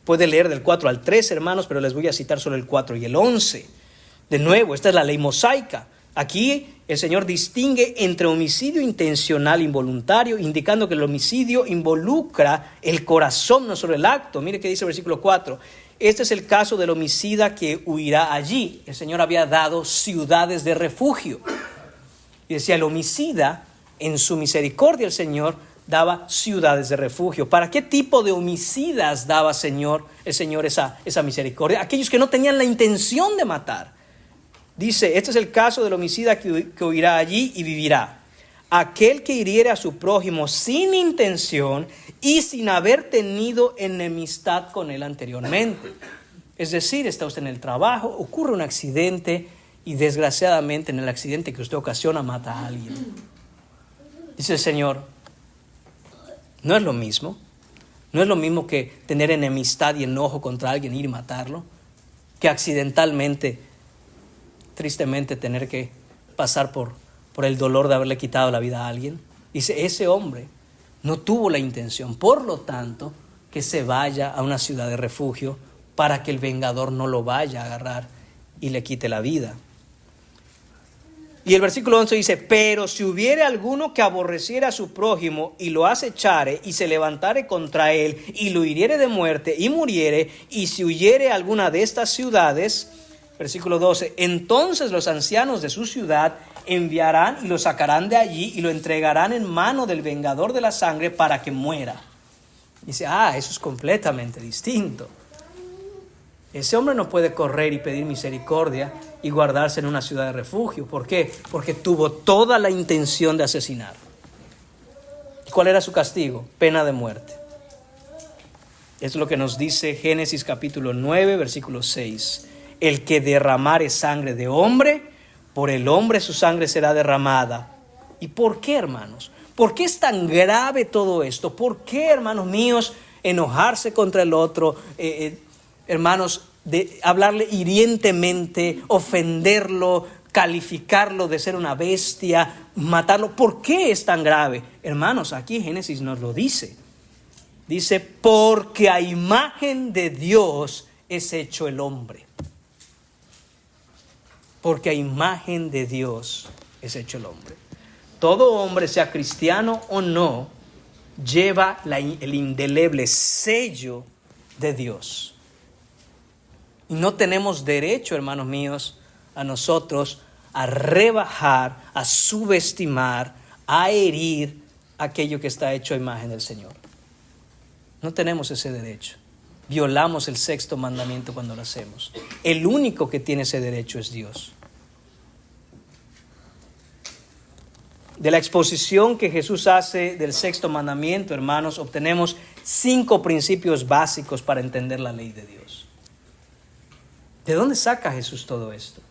puede leer del 4 al 3, hermanos, pero les voy a citar solo el 4 y el 11. De nuevo, esta es la ley mosaica. Aquí el Señor distingue entre homicidio intencional e involuntario, indicando que el homicidio involucra el corazón, no solo el acto. Mire qué dice el versículo 4. Este es el caso del homicida que huirá allí. El Señor había dado ciudades de refugio. Y decía, el homicida, en su misericordia, el Señor daba ciudades de refugio. ¿Para qué tipo de homicidas daba el Señor esa misericordia? Aquellos que no tenían la intención de matar. Dice, este es el caso del homicida que huirá allí y vivirá. Aquel que hiriere a su prójimo sin intención y sin haber tenido enemistad con él anteriormente. Es decir, está usted en el trabajo, ocurre un accidente y desgraciadamente en el accidente que usted ocasiona mata a alguien. Dice el Señor, no es lo mismo. No es lo mismo que tener enemistad y enojo contra alguien, ir y matarlo, que accidentalmente, tristemente, tener que pasar por el dolor de haberle quitado la vida a alguien. Dice, ese hombre no tuvo la intención, por lo tanto, que se vaya a una ciudad de refugio para que el vengador no lo vaya a agarrar y le quite la vida. Y el versículo 11 dice, pero si hubiere alguno que aborreciera a su prójimo y lo acechare y se levantare contra él y lo hiriere de muerte y muriere, y si huyere a alguna de estas ciudades, versículo 12, entonces los ancianos de su ciudad enviarán y lo sacarán de allí y lo entregarán en mano del vengador de la sangre para que muera. Dice, eso es completamente distinto. Ese hombre no puede correr y pedir misericordia y guardarse en una ciudad de refugio. ¿Por qué? Porque tuvo toda la intención de asesinar. ¿Cuál era su castigo? Pena de muerte. Es lo que nos dice Génesis capítulo 9, versículo 6. El que derramare sangre de hombre, por el hombre su sangre será derramada. ¿Y por qué, hermanos? ¿Por qué es tan grave todo esto? ¿Por qué, hermanos míos, enojarse contra el otro, hermanos, de hablarle hirientemente, ofenderlo, calificarlo de ser una bestia, matarlo. ¿Por qué es tan grave? Hermanos, aquí Génesis nos lo dice. Dice, porque a imagen de Dios es hecho el hombre. Porque a imagen de Dios es hecho el hombre. Todo hombre, sea cristiano o no, lleva el indeleble sello de Dios. Y no tenemos derecho, hermanos míos, a nosotros a rebajar, a subestimar, a herir aquello que está hecho a imagen del Señor. No tenemos ese derecho. Violamos el 6º mandamiento cuando lo hacemos. El único que tiene ese derecho es Dios. De la exposición que Jesús hace del 6º mandamiento, hermanos, obtenemos 5 principios básicos para entender la ley de Dios. ¿De dónde saca Jesús todo esto?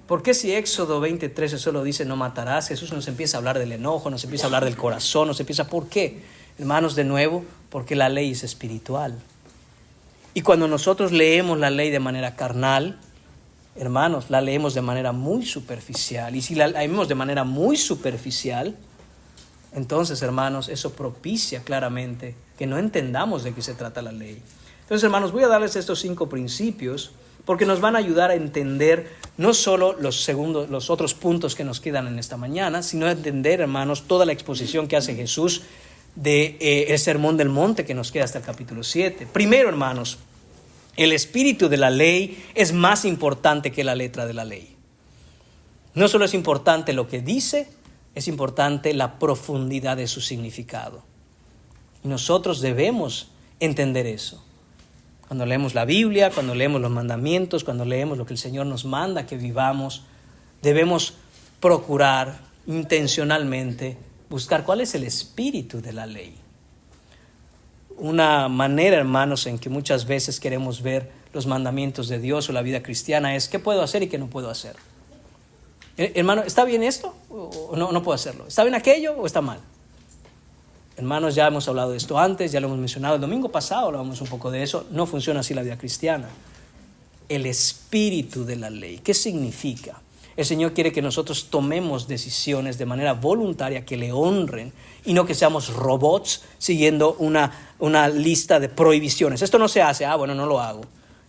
¿Por qué si Éxodo 20:13 solo dice no matarás? Jesús nos empieza a hablar del enojo, nos empieza a hablar del corazón, ¿por qué? Hermanos, de nuevo, porque la ley es espiritual. Y cuando nosotros leemos la ley de manera carnal, hermanos, la leemos de manera muy superficial. Y si la leemos de manera muy superficial, entonces, hermanos, eso propicia claramente que no entendamos de qué se trata la ley. Entonces, hermanos, voy a darles estos 5 principios porque nos van a ayudar a entender no solo los otros puntos que nos quedan en esta mañana, sino a entender, hermanos, toda la exposición que hace Jesús el Sermón del Monte que nos queda hasta el capítulo 7. Primero, hermanos, el espíritu de la ley es más importante que la letra de la ley. No solo es importante lo que dice, es importante la profundidad de su significado. Y nosotros debemos entender eso. Cuando leemos la Biblia, cuando leemos los mandamientos, cuando leemos lo que el Señor nos manda que vivamos, debemos procurar intencionalmente buscar cuál es el espíritu de la ley. Una manera, hermanos, en que muchas veces queremos ver los mandamientos de Dios o la vida cristiana es qué puedo hacer y qué no puedo hacer. Hermano, ¿está bien esto o no puedo hacerlo? ¿Está bien aquello o está mal? Hermanos, ya hemos hablado de esto antes, ya lo hemos mencionado. El domingo pasado hablamos un poco de eso. No funciona así la vida cristiana. El espíritu de la ley, ¿qué significa? El Señor quiere que nosotros tomemos decisiones de manera voluntaria que le honren y no que seamos robots siguiendo una lista de prohibiciones. Esto no se hace, bueno, no lo hago.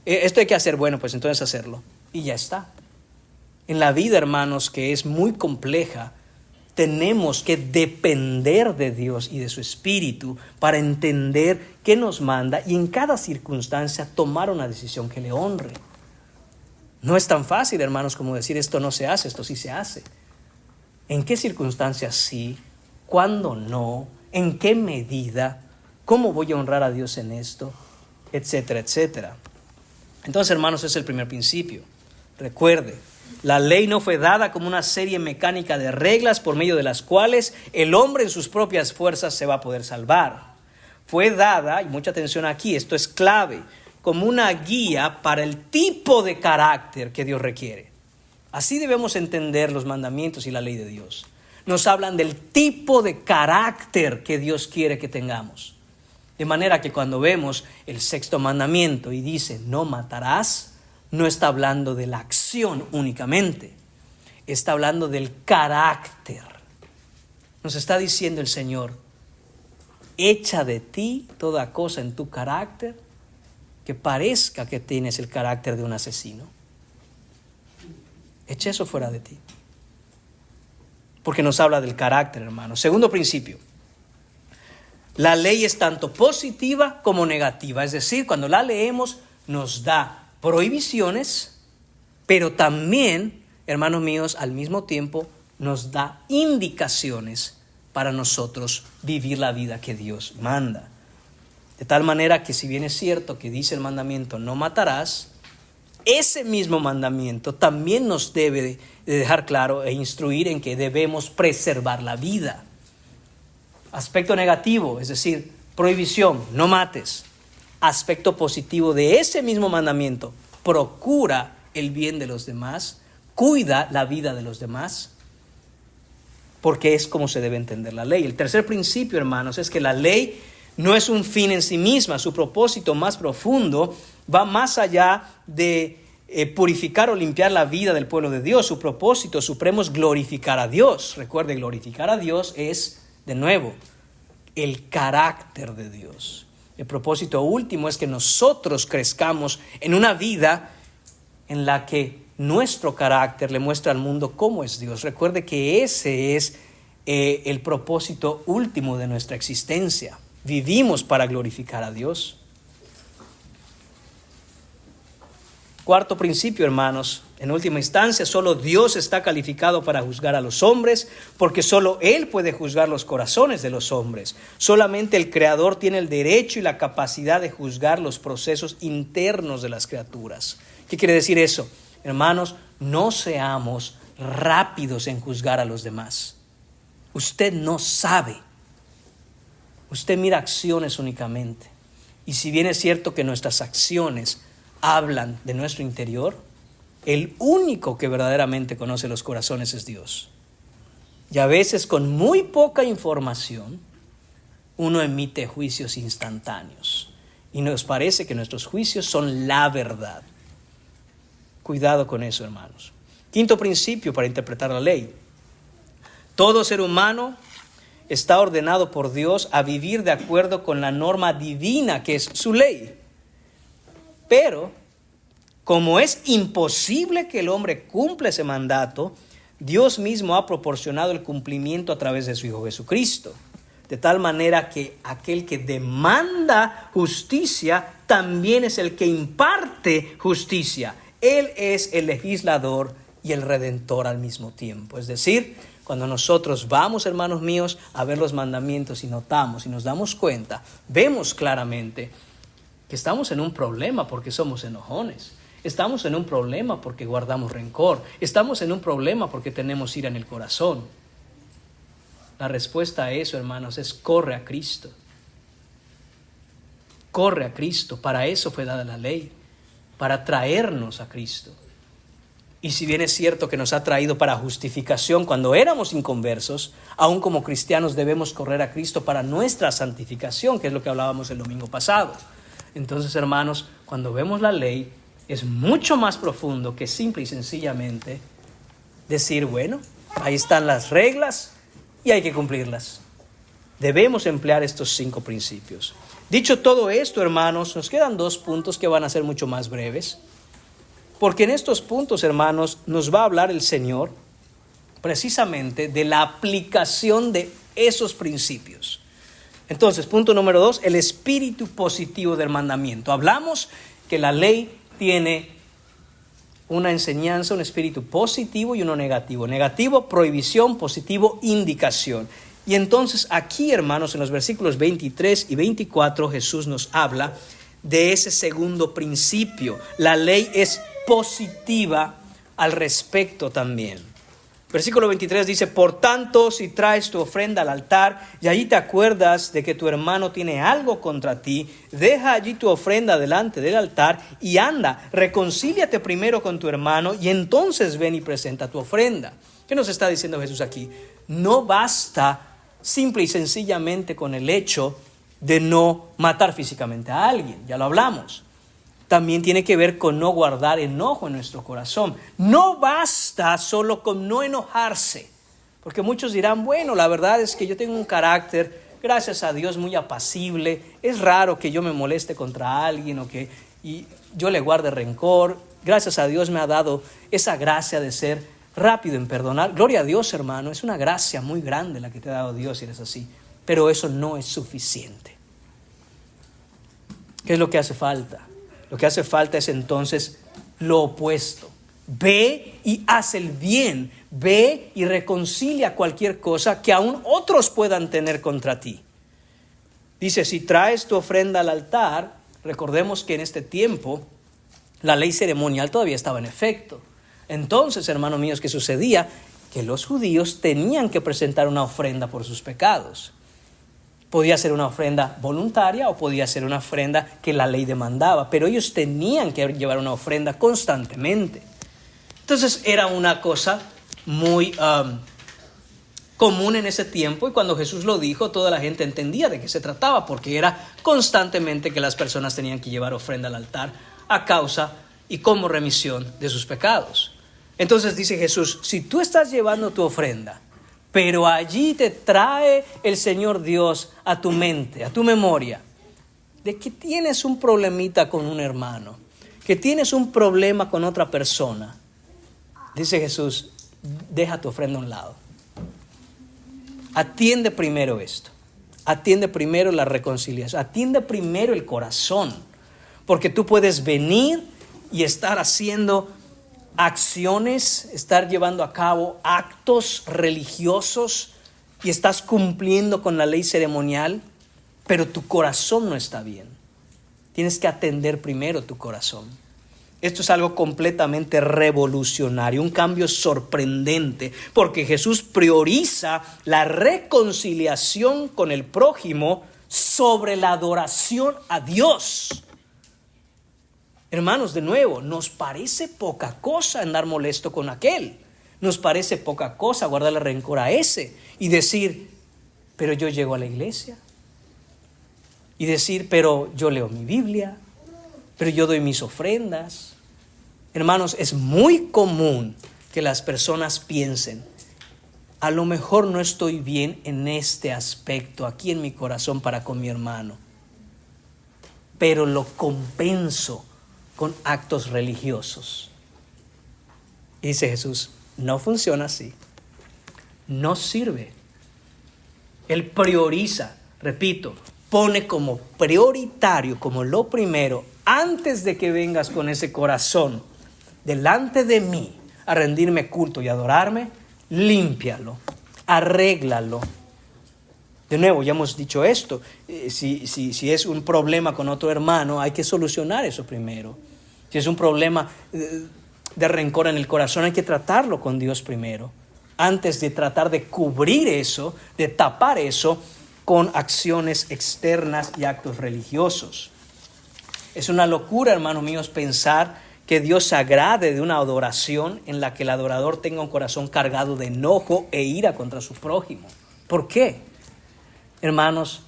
Esto hay que hacer, bueno, pues entonces hacerlo. Y ya está. En la vida, hermanos, que es muy compleja, tenemos que depender de Dios y de su Espíritu para entender qué nos manda y en cada circunstancia tomar una decisión que le honre. No es tan fácil, hermanos, como decir esto no se hace, esto sí se hace. ¿En qué circunstancias sí? ¿Cuándo no? ¿En qué medida? ¿Cómo voy a honrar a Dios en esto? Etcétera, etcétera. Entonces, hermanos, es el primer principio. Recuerde, la ley no fue dada como una serie mecánica de reglas por medio de las cuales el hombre en sus propias fuerzas se va a poder salvar. Fue dada, y mucha atención aquí, esto es clave, como una guía para el tipo de carácter que Dios requiere. Así debemos entender los mandamientos y la ley de Dios. Nos hablan del tipo de carácter que Dios quiere que tengamos. De manera que cuando vemos el 6º mandamiento y dice no matarás, no está hablando de la acción únicamente, está hablando del carácter. Nos está diciendo el Señor, echa de ti toda cosa en tu carácter que parezca que tienes el carácter de un asesino. Echa eso fuera de ti. Porque nos habla del carácter, hermano. Segundo principio. La ley es tanto positiva como negativa. Es decir, cuando la leemos nos da prohibiciones, pero también, hermanos míos, al mismo tiempo nos da indicaciones para nosotros vivir la vida que Dios manda. De tal manera que si bien es cierto que dice el mandamiento no matarás, ese mismo mandamiento también nos debe de dejar claro e instruir en que debemos preservar la vida. Aspecto negativo, es decir, prohibición, no mates. Aspecto positivo de ese mismo mandamiento, procura el bien de los demás, cuida la vida de los demás, porque es como se debe entender la ley. El tercer principio, hermanos, es que la ley No es un fin en sí misma. Su propósito más profundo va más allá de purificar o limpiar la vida del pueblo de Dios. Su propósito supremo es glorificar a Dios. Recuerde, glorificar a Dios es, de nuevo, el carácter de Dios. El propósito último es que nosotros crezcamos en una vida en la que nuestro carácter le muestra al mundo cómo es Dios. Recuerde que ese es el propósito último de nuestra existencia. Vivimos para glorificar a Dios. Cuarto principio, hermanos. En última instancia, solo Dios está calificado para juzgar a los hombres, porque solo Él puede juzgar los corazones de los hombres. Solamente el Creador tiene el derecho y la capacidad de juzgar los procesos internos de las criaturas. ¿Qué quiere decir eso? Hermanos, no seamos rápidos en juzgar a los demás. Usted no sabe. Usted mira acciones únicamente. Y si bien es cierto que nuestras acciones hablan de nuestro interior, el único que verdaderamente conoce los corazones es Dios. Y a veces con muy poca información, uno emite juicios instantáneos. Y nos parece que nuestros juicios son la verdad. Cuidado con eso, hermanos. Quinto principio para interpretar la ley. Todo ser humano está ordenado por Dios a vivir de acuerdo con la norma divina que es su ley. Pero, como es imposible que el hombre cumpla ese mandato, Dios mismo ha proporcionado el cumplimiento a través de su Hijo Jesucristo. De tal manera que aquel que demanda justicia también es el que imparte justicia. Él es el legislador y el redentor al mismo tiempo. Es decir, cuando nosotros vamos, hermanos míos, a ver los mandamientos y notamos y nos damos cuenta, vemos claramente que estamos en un problema porque somos enojones. Estamos en un problema porque guardamos rencor. Estamos en un problema porque tenemos ira en el corazón. La respuesta a eso, hermanos, es corre a Cristo. Corre a Cristo. Para eso fue dada la ley, para traernos a Cristo. Y si bien es cierto que nos ha traído para justificación cuando éramos inconversos, aún como cristianos debemos correr a Cristo para nuestra santificación, que es lo que hablábamos el domingo pasado. Entonces, hermanos, cuando vemos la ley, es mucho más profundo que simple y sencillamente decir, bueno, ahí están las reglas y hay que cumplirlas. Debemos emplear estos 5 principios. Dicho todo esto, hermanos, nos quedan 2 puntos que van a ser mucho más breves. Porque en estos puntos, hermanos, nos va a hablar el Señor precisamente de la aplicación de esos principios. Entonces, punto número 2, el espíritu positivo del mandamiento. Hablamos que la ley tiene una enseñanza, un espíritu positivo y uno negativo. Negativo, prohibición; positivo, indicación. Y entonces aquí, hermanos, en los versículos 23 y 24, Jesús nos habla de ese segundo principio. La ley es positiva al respecto también. Versículo 23 dice: por tanto, si traes tu ofrenda al altar y allí te acuerdas de que tu hermano tiene algo contra ti, deja allí tu ofrenda delante del altar y anda, reconcíliate primero con tu hermano y entonces ven y presenta tu ofrenda. ¿Qué nos está diciendo Jesús aquí? No basta simple y sencillamente con el hecho de no matar físicamente a alguien, ya lo hablamos. También tiene que ver con no guardar enojo en nuestro corazón. No basta solo con no enojarse, porque muchos dirán, bueno, la verdad es que yo tengo un carácter, gracias a Dios, muy apacible. Es raro que yo me moleste contra alguien y yo le guarde rencor. Gracias a Dios me ha dado esa gracia de ser rápido en perdonar. Gloria a Dios, hermano, es una gracia muy grande la que te ha dado Dios si eres así. Pero eso no es suficiente. ¿Qué es lo que hace falta? Lo que hace falta es entonces lo opuesto. Ve y haz el bien. Ve y reconcilia cualquier cosa que aún otros puedan tener contra ti. Dice, si traes tu ofrenda al altar, recordemos que en este tiempo la ley ceremonial todavía estaba en efecto. Entonces, hermanos míos, ¿qué sucedía? Que los judíos tenían que presentar una ofrenda por sus pecados. Podía ser una ofrenda voluntaria o podía ser una ofrenda que la ley demandaba, pero ellos tenían que llevar una ofrenda constantemente. Entonces era una cosa muy común en ese tiempo, y cuando Jesús lo dijo, toda la gente entendía de qué se trataba, porque era constantemente que las personas tenían que llevar ofrenda al altar a causa y como remisión de sus pecados. Entonces dice Jesús, si tú estás llevando tu ofrenda, pero allí te trae el Señor Dios a tu mente, a tu memoria, de que tienes un problemita con un hermano, que tienes un problema con otra persona, dice Jesús, deja tu ofrenda a un lado. Atiende primero esto. Atiende primero la reconciliación. Atiende primero el corazón. Porque tú puedes venir y estar haciendo acciones, estar llevando a cabo actos religiosos y estás cumpliendo con la ley ceremonial, pero tu corazón no está bien. Tienes que atender primero tu corazón. Esto es algo completamente revolucionario, un cambio sorprendente, porque Jesús prioriza la reconciliación con el prójimo sobre la adoración a Dios. Hermanos, de nuevo, nos parece poca cosa andar molesto con aquel. Nos parece poca cosa guardarle rencor a ese y decir, pero yo llego a la iglesia. Y decir, pero yo leo mi Biblia, pero yo doy mis ofrendas. Hermanos, es muy común que las personas piensen, a lo mejor no estoy bien en este aspecto, aquí en mi corazón para con mi hermano, pero lo compenso con actos religiosos. Y dice Jesús, no funciona así, no sirve. Él prioriza, repito, pone como prioritario, como lo primero, antes de que vengas con ese corazón delante de mí a rendirme culto y adorarme, límpialo, arréglalo. De nuevo, ya hemos dicho esto, si es un problema con otro hermano, hay que solucionar eso primero. Si es un problema de rencor en el corazón, hay que tratarlo con Dios primero, antes de tratar de cubrir eso, de tapar eso con acciones externas y actos religiosos. Es una locura, hermanos míos, pensar que Dios se agrade de una adoración en la que el adorador tenga un corazón cargado de enojo e ira contra su prójimo. ¿Por qué? Hermanos,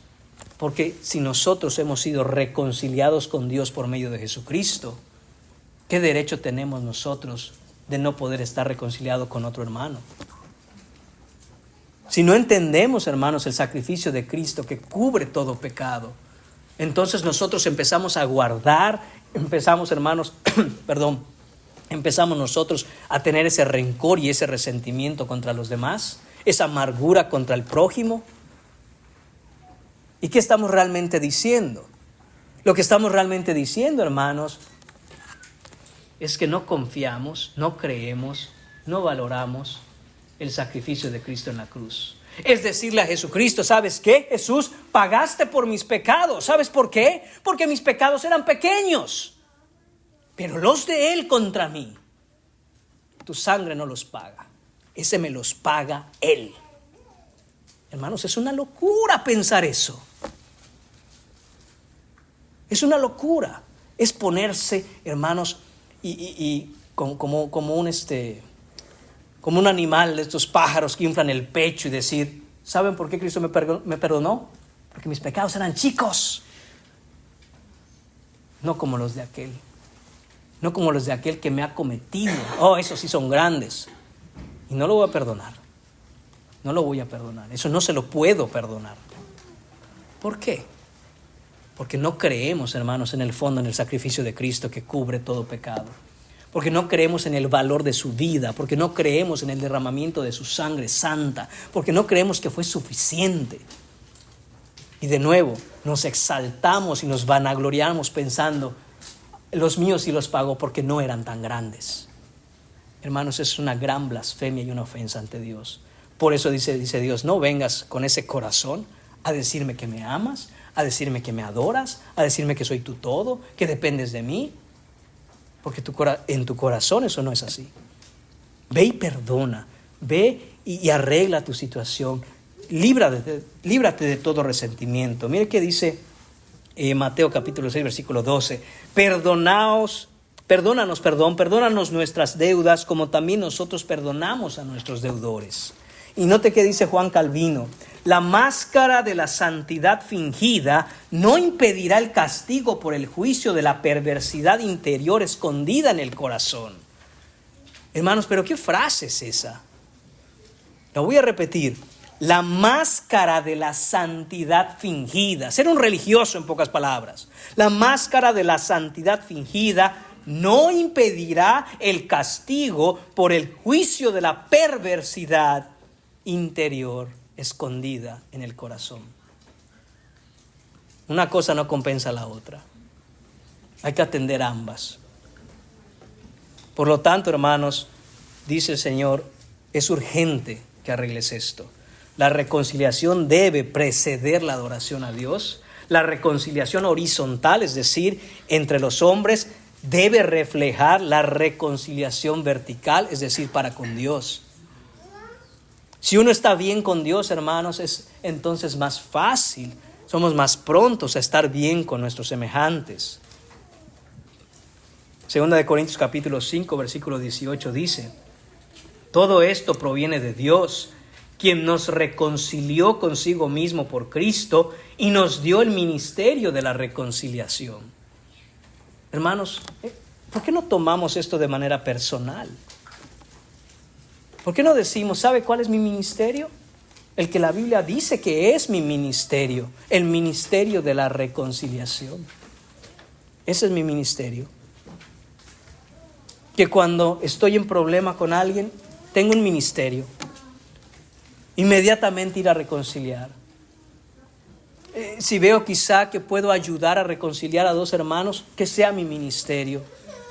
porque si nosotros hemos sido reconciliados con Dios por medio de Jesucristo, ¿qué derecho tenemos nosotros de no poder estar reconciliados con otro hermano? Si no entendemos, hermanos, el sacrificio de Cristo que cubre todo pecado, entonces nosotros empezamos a guardar, empezamos, hermanos, empezamos nosotros a tener ese rencor y ese resentimiento contra los demás, esa amargura contra el prójimo. ¿Y qué estamos realmente diciendo? Lo que estamos realmente diciendo, hermanos, es que no confiamos, no creemos, no valoramos el sacrificio de Cristo en la cruz. Es decirle a Jesucristo, ¿sabes qué? Jesús, pagaste por mis pecados. ¿Sabes por qué? Porque mis pecados eran pequeños, pero los de Él contra mí, tu sangre no los paga. Ese me los paga Él. Hermanos, es una locura pensar eso. Es una locura. Es ponerse, hermanos, como un animal de estos pájaros que inflan el pecho y decir, ¿saben por qué Cristo me perdonó? Porque mis pecados eran chicos. No como los de aquel. No como los de aquel que me ha cometido. Oh, esos sí son grandes. Y no lo voy a perdonar. No lo voy a perdonar. Eso no se lo puedo perdonar. ¿Por qué? Porque no creemos, hermanos, en el fondo en el sacrificio de Cristo que cubre todo pecado. Porque no creemos en el valor de su vida, porque no creemos en el derramamiento de su sangre santa, porque no creemos que fue suficiente. Y de nuevo, nos exaltamos y nos vanagloriamos pensando, los míos sí los pagó porque no eran tan grandes. Hermanos, es una gran blasfemia y una ofensa ante Dios. Por eso dice Dios, no vengas con ese corazón a decirme que me amas, a decirme que me adoras, a decirme que soy tu todo, que dependes de mí. Porque en tu corazón eso no es así. Ve y perdona. Ve y arregla tu situación. Líbrate de todo resentimiento. Mire que dice Mateo capítulo 6, versículo 12. Perdónanos nuestras deudas como también nosotros perdonamos a nuestros deudores. Y note que dice Juan Calvino: la máscara de la santidad fingida no impedirá el castigo por el juicio de la perversidad interior escondida en el corazón. Hermanos, pero ¿qué frase es esa? La voy a repetir. La máscara de la santidad fingida. Ser un religioso, en pocas palabras. La máscara de la santidad fingida no impedirá el castigo por el juicio de la perversidad interior escondida en el corazón. Una cosa no compensa a la otra. Hay que atender ambas. Por lo tanto, hermanos, dice el Señor, es urgente que arregles esto. La reconciliación debe preceder la adoración a Dios. La reconciliación horizontal, es decir, entre los hombres, debe reflejar la reconciliación vertical, es decir, para con Dios. Si uno está bien con Dios, hermanos, es entonces más fácil. Somos más prontos a estar bien con nuestros semejantes. Segunda de Corintios capítulo 5, versículo 18 dice: todo esto proviene de Dios, quien nos reconcilió consigo mismo por Cristo y nos dio el ministerio de la reconciliación. Hermanos, ¿por qué no tomamos esto de manera personal? ¿Por qué no decimos, ¿sabe cuál es mi ministerio? El que la Biblia dice que es mi ministerio, el ministerio de la reconciliación. Ese es mi ministerio. Que cuando estoy en problema con alguien, tengo un ministerio. Inmediatamente ir a reconciliar. Si veo quizá que puedo ayudar a reconciliar a dos hermanos, que sea mi ministerio.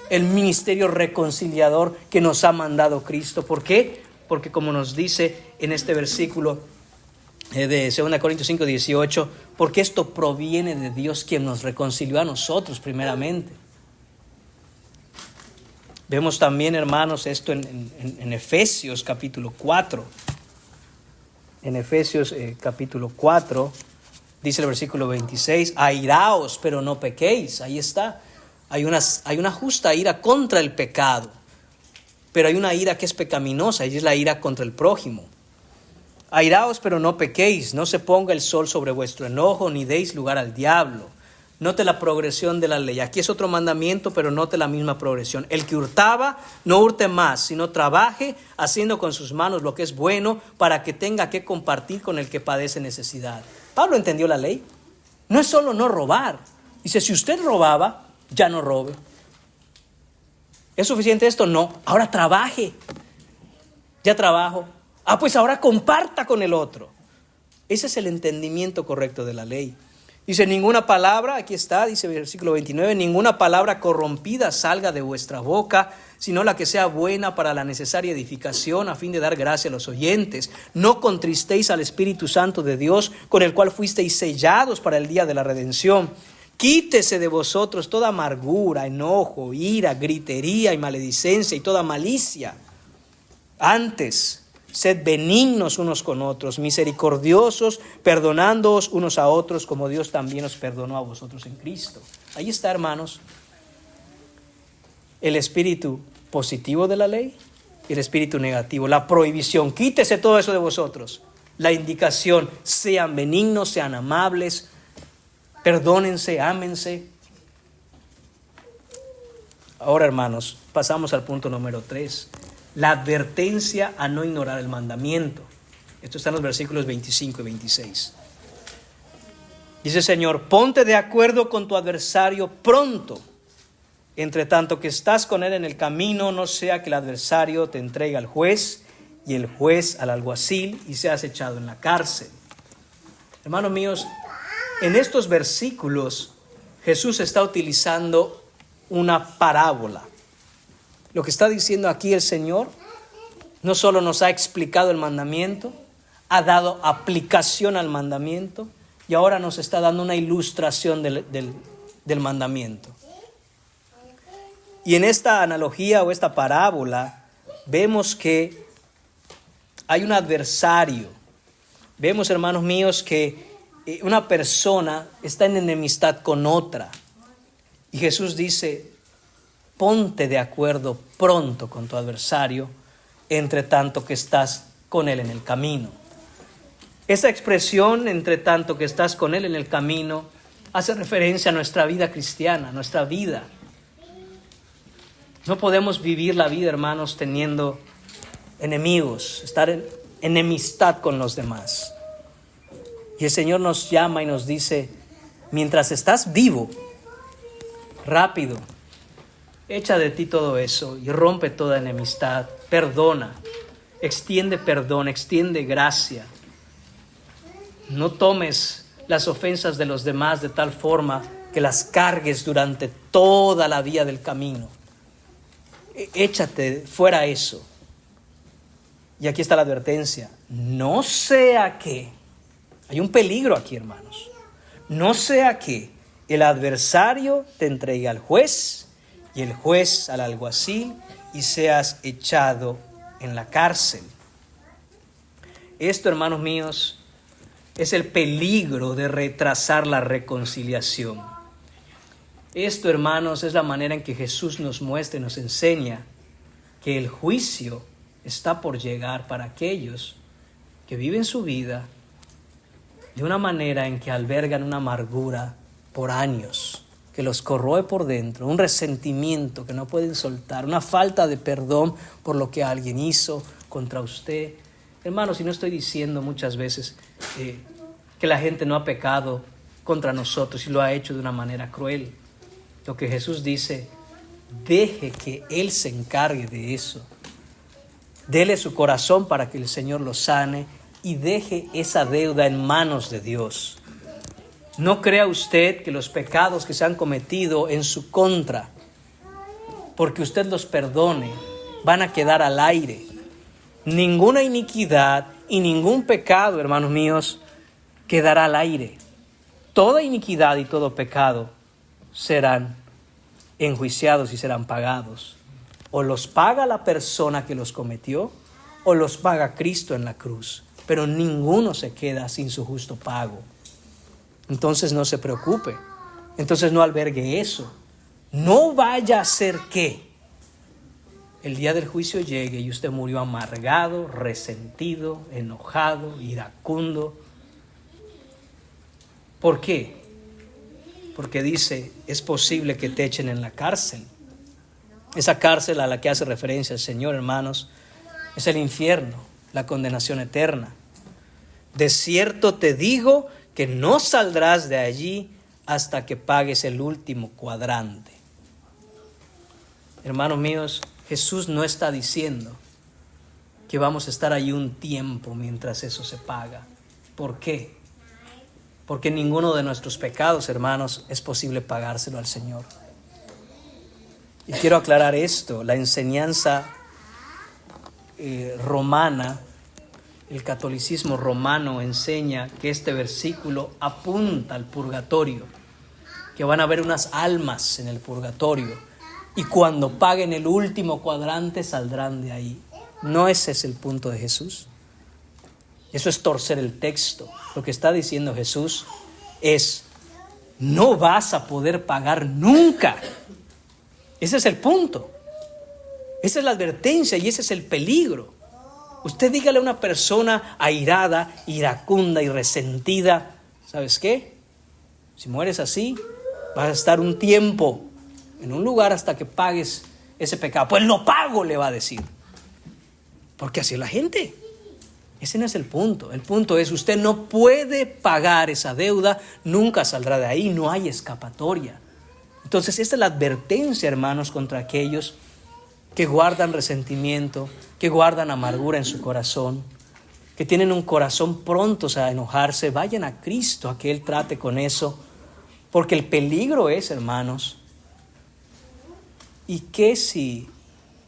El ministerio reconciliador que nos ha mandado Cristo. ¿Por qué? Porque como nos dice en este versículo de 2 Corintios 5, 18, porque esto proviene de Dios, quien nos reconcilió a nosotros primeramente. Vemos también, hermanos, esto en Efesios capítulo 4. En Efesios capítulo 4, dice el versículo 26, airaos, pero no pequéis. Ahí está. Hay una justa ira contra el pecado, pero hay una ira que es pecaminosa, y es la ira contra el prójimo. Airaos, pero no pequéis, no se ponga el sol sobre vuestro enojo, ni deis lugar al diablo. Note la progresión de la ley. Aquí es otro mandamiento, pero note la misma progresión. El que hurtaba, no hurte más, sino trabaje haciendo con sus manos lo que es bueno, para que tenga que compartir con el que padece necesidad. Pablo entendió la ley. No es solo no robar. Dice, si usted robaba, ya no robe. ¿Es suficiente esto? No. Ahora trabaje. Ya trabajo. Pues ahora comparta con el otro. Ese es el entendimiento correcto de la ley. Dice, ninguna palabra, aquí está, dice el versículo 29, ninguna palabra corrompida salga de vuestra boca, sino la que sea buena para la necesaria edificación, a fin de dar gracia a los oyentes. No contristéis al Espíritu Santo de Dios, con el cual fuisteis sellados para el día de la redención. Quítese de vosotros toda amargura, enojo, ira, gritería y maledicencia y toda malicia. Antes, sed benignos unos con otros, misericordiosos, perdonándoos unos a otros, como Dios también os perdonó a vosotros en Cristo. Ahí está, hermanos, el espíritu positivo de la ley y el espíritu negativo. La prohibición, quítese todo eso de vosotros. La indicación, sean benignos, sean amables, perdónense, ámense. Ahora, hermanos, pasamos al punto número 3. La advertencia a no ignorar el mandamiento. Esto está en los versículos 25 y 26. Dice el Señor, ponte de acuerdo con tu adversario pronto, entre tanto que estás con él en el camino, no sea que el adversario te entregue al juez y el juez al alguacil y seas echado en la cárcel. Hermanos míos, en estos versículos Jesús está utilizando una parábola. Lo que está diciendo aquí el Señor no solo nos ha explicado el mandamiento, ha dado aplicación al mandamiento y ahora nos está dando una ilustración del mandamiento. Y en esta analogía o esta parábola vemos que hay un adversario. Vemos, hermanos míos, que una persona está en enemistad con otra. Y Jesús dice, ponte de acuerdo pronto con tu adversario, entre tanto que estás con Él en el camino. Esa expresión, entre tanto que estás con Él en el camino, hace referencia a nuestra vida cristiana, nuestra vida. No podemos vivir la vida, hermanos, teniendo enemigos, estar en enemistad con los demás. Y el Señor nos llama y nos dice, mientras estás vivo, rápido, echa de ti todo eso y rompe toda enemistad, perdona, extiende perdón, extiende gracia. No tomes las ofensas de los demás de tal forma que las cargues durante toda la vía del camino. Échate fuera eso. Y aquí está la advertencia. No sea que, hay un peligro aquí, hermanos. No sea que el adversario te entregue al juez y el juez al alguacil y seas echado en la cárcel. Esto, hermanos míos, es el peligro de retrasar la reconciliación. Esto, hermanos, es la manera en que Jesús nos muestra y nos enseña que el juicio está por llegar para aquellos que viven su vida de una manera en que albergan una amargura por años, que los corroe por dentro, un resentimiento que no pueden soltar, una falta de perdón por lo que alguien hizo contra usted. Hermanos, y no estoy diciendo muchas veces que la gente no ha pecado contra nosotros y lo ha hecho de una manera cruel. Lo que Jesús dice, deje que Él se encargue de eso. Dele su corazón para que el Señor lo sane y deje esa deuda en manos de Dios. No crea usted que los pecados que se han cometido en su contra, porque usted los perdone, van a quedar al aire. Ninguna iniquidad y ningún pecado, hermanos míos, quedará al aire. Toda iniquidad y todo pecado serán enjuiciados y serán pagados. O los paga la persona que los cometió, o los paga Cristo en la cruz. Pero ninguno se queda sin su justo pago. Entonces no se preocupe. Entonces no albergue eso. No vaya a ser que el día del juicio llegue y usted murió amargado, resentido, enojado, iracundo. ¿Por qué? Porque dice, es posible que te echen en la cárcel. Esa cárcel a la que hace referencia el Señor, hermanos, es el infierno, la condenación eterna. De cierto te digo que no saldrás de allí hasta que pagues el último cuadrante. Hermanos míos, Jesús no está diciendo que vamos a estar allí un tiempo mientras eso se paga. ¿Por qué? Porque ninguno de nuestros pecados, hermanos, es posible pagárselo al Señor. Y quiero aclarar esto, la enseñanza romana, el catolicismo romano enseña que este versículo apunta al purgatorio, que van a haber unas almas en el purgatorio y cuando paguen el último cuadrante saldrán de ahí. No ese es el punto de Jesús. Eso es torcer el texto. Lo que está diciendo Jesús es, no vas a poder pagar nunca. Ese es el punto. Esa es la advertencia y ese es el peligro. Usted dígale a una persona airada, iracunda y resentida, ¿sabes qué? Si mueres así, vas a estar un tiempo en un lugar hasta que pagues ese pecado. Pues lo pago, le va a decir. Porque así es la gente. Ese no es el punto. El punto es, usted no puede pagar esa deuda, nunca saldrá de ahí, no hay escapatoria. Entonces, esta es la advertencia, hermanos, contra aquellos que guardan resentimiento, que guardan amargura en su corazón, que tienen un corazón prontos a enojarse. Vayan a Cristo a que Él trate con eso, porque el peligro es, hermanos, ¿y qué si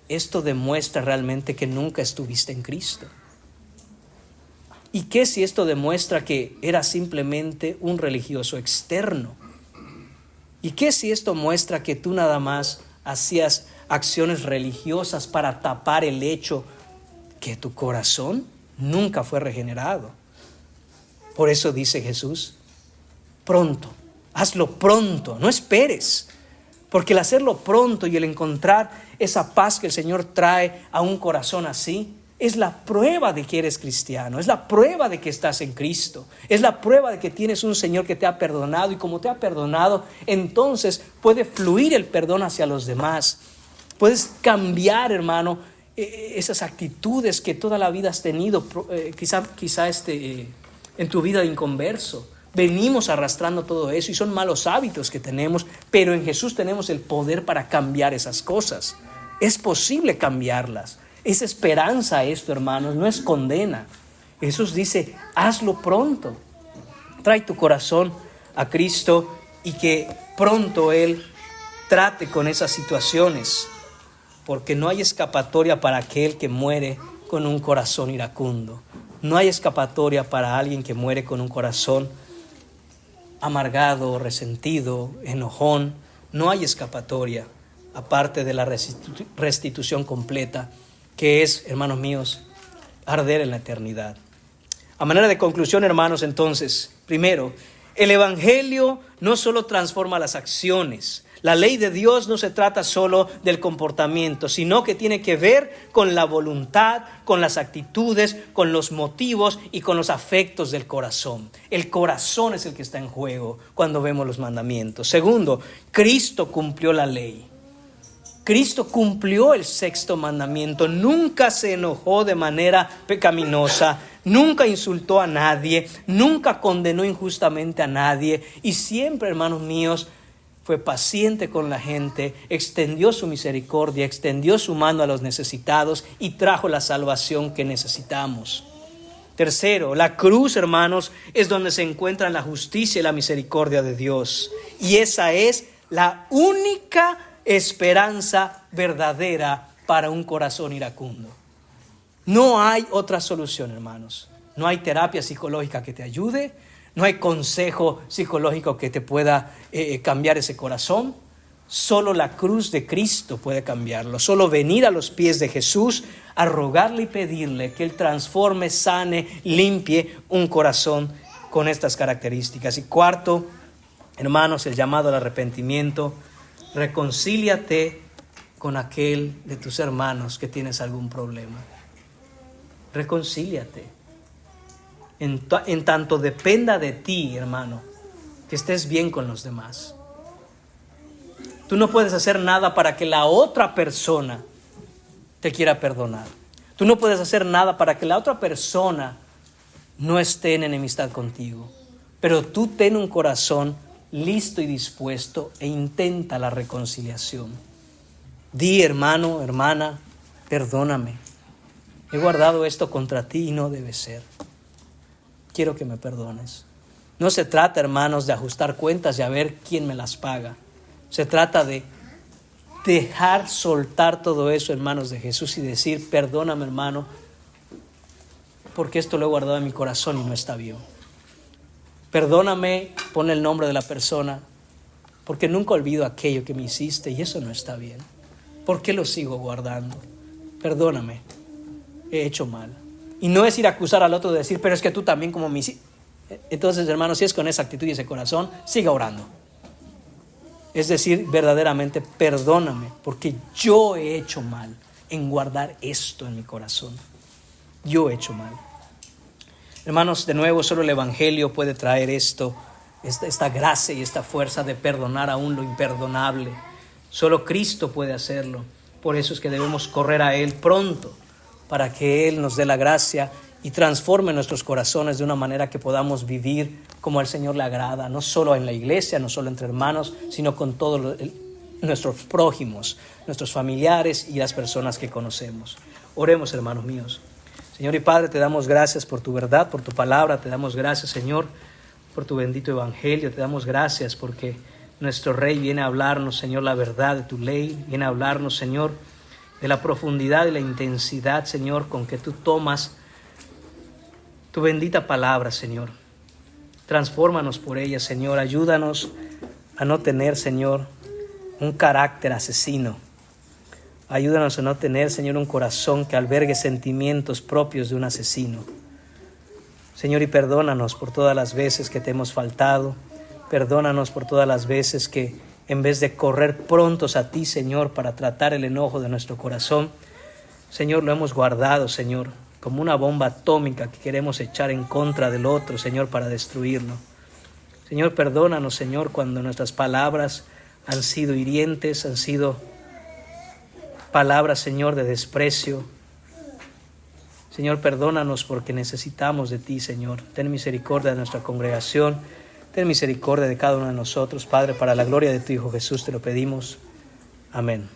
esto demuestra realmente que nunca estuviste en Cristo? ¿Y qué si esto demuestra que era simplemente un religioso externo? ¿Y qué si esto muestra que tú nada más hacías acciones religiosas para tapar el hecho que tu corazón nunca fue regenerado? Por eso dice Jesús, pronto, hazlo pronto, no esperes. Porque el hacerlo pronto y el encontrar esa paz que el Señor trae a un corazón así, es la prueba de que eres cristiano, es la prueba de que estás en Cristo, es la prueba de que tienes un Señor que te ha perdonado, y como te ha perdonado, entonces puede fluir el perdón hacia los demás. Puedes cambiar, hermano, esas actitudes que toda la vida has tenido, quizá en tu vida de inconverso. Venimos arrastrando todo eso y son malos hábitos que tenemos, pero en Jesús tenemos el poder para cambiar esas cosas. Es posible cambiarlas. Es esperanza esto, hermanos, no es condena. Jesús dice, hazlo pronto. Trae tu corazón a Cristo y que pronto Él trate con esas situaciones, porque no hay escapatoria para aquel que muere con un corazón iracundo. No hay escapatoria para alguien que muere con un corazón amargado, resentido, enojón. No hay escapatoria, aparte de la restitución completa, que es, hermanos míos, arder en la eternidad. A manera de conclusión, hermanos, entonces, primero, el Evangelio no solo transforma las acciones. La ley de Dios no se trata solo del comportamiento, sino que tiene que ver con la voluntad, con las actitudes, con los motivos y con los afectos del corazón. El corazón es el que está en juego cuando vemos los mandamientos. Segundo, Cristo cumplió la ley. Cristo cumplió el sexto mandamiento, nunca se enojó de manera pecaminosa, nunca insultó a nadie, nunca condenó injustamente a nadie y siempre, hermanos míos, fue paciente con la gente, extendió su misericordia, extendió su mano a los necesitados y trajo la salvación que necesitamos. Tercero, la cruz, hermanos, es donde se encuentran la justicia y la misericordia de Dios. Y esa es la única esperanza verdadera para un corazón iracundo. No hay otra solución, hermanos. No hay terapia psicológica que te ayude. No hay consejo psicológico que te pueda cambiar ese corazón. Solo la cruz de Cristo puede cambiarlo. Solo venir a los pies de Jesús a rogarle y pedirle que Él transforme, sane, limpie un corazón con estas características. Y cuarto, hermanos, el llamado al arrepentimiento. Reconcíliate con aquel de tus hermanos que tienes algún problema. Reconcíliate. En tanto dependa de ti, hermano, que estés bien con los demás. Tú no puedes hacer nada para que la otra persona te quiera perdonar. Tú no puedes hacer nada para que la otra persona no esté en enemistad contigo. Pero tú ten un corazón listo y dispuesto e intenta la reconciliación. Di, hermano, hermana, perdóname. He guardado esto contra ti y no debe ser. Quiero que me perdones. No se trata, hermanos, de ajustar cuentas y a ver quién me las paga. Se trata de dejar soltar todo eso en manos de Jesús y decir, perdóname, hermano, porque esto lo he guardado en mi corazón y no está bien. Perdóname, pon el nombre de la persona, porque nunca olvido aquello que me hiciste y eso no está bien. ¿Por qué lo sigo guardando? Perdóname, he hecho mal. Y no es ir a acusar al otro de decir, pero es que tú también como me hiciste. Entonces, hermanos, si es con esa actitud y ese corazón, siga orando. Es decir, verdaderamente, perdóname, porque yo he hecho mal en guardar esto en mi corazón. Yo he hecho mal. Hermanos, de nuevo, solo el Evangelio puede traer esta gracia y esta fuerza de perdonar aún lo imperdonable. Solo Cristo puede hacerlo. Por eso es que debemos correr a Él pronto, para que Él nos dé la gracia y transforme nuestros corazones de una manera que podamos vivir como al Señor le agrada, no solo en la iglesia, no solo entre hermanos, sino con todos nuestros prójimos, nuestros familiares y las personas que conocemos. Oremos, hermanos míos. Señor y Padre, te damos gracias por tu verdad, por tu palabra. Te damos gracias, Señor, por tu bendito evangelio. Te damos gracias porque nuestro Rey viene a hablarnos, Señor, la verdad de tu ley. Viene a hablarnos, Señor, de la profundidad y la intensidad, Señor, con que tú tomas tu bendita palabra, Señor. Transfórmanos por ella, Señor. Ayúdanos a no tener, Señor, un carácter asesino. Ayúdanos a no tener, Señor, un corazón que albergue sentimientos propios de un asesino. Señor, y perdónanos por todas las veces que te hemos faltado. Perdónanos por todas las veces que en vez de correr prontos a ti, Señor, para tratar el enojo de nuestro corazón, Señor, lo hemos guardado, Señor, como una bomba atómica que queremos echar en contra del otro, Señor, para destruirlo. Señor, perdónanos, Señor, cuando nuestras palabras han sido hirientes, han sido palabras, Señor, de desprecio. Señor, perdónanos porque necesitamos de ti, Señor. Ten misericordia de nuestra congregación. Ten misericordia de cada uno de nosotros, Padre, para la gloria de tu Hijo Jesús te lo pedimos. Amén.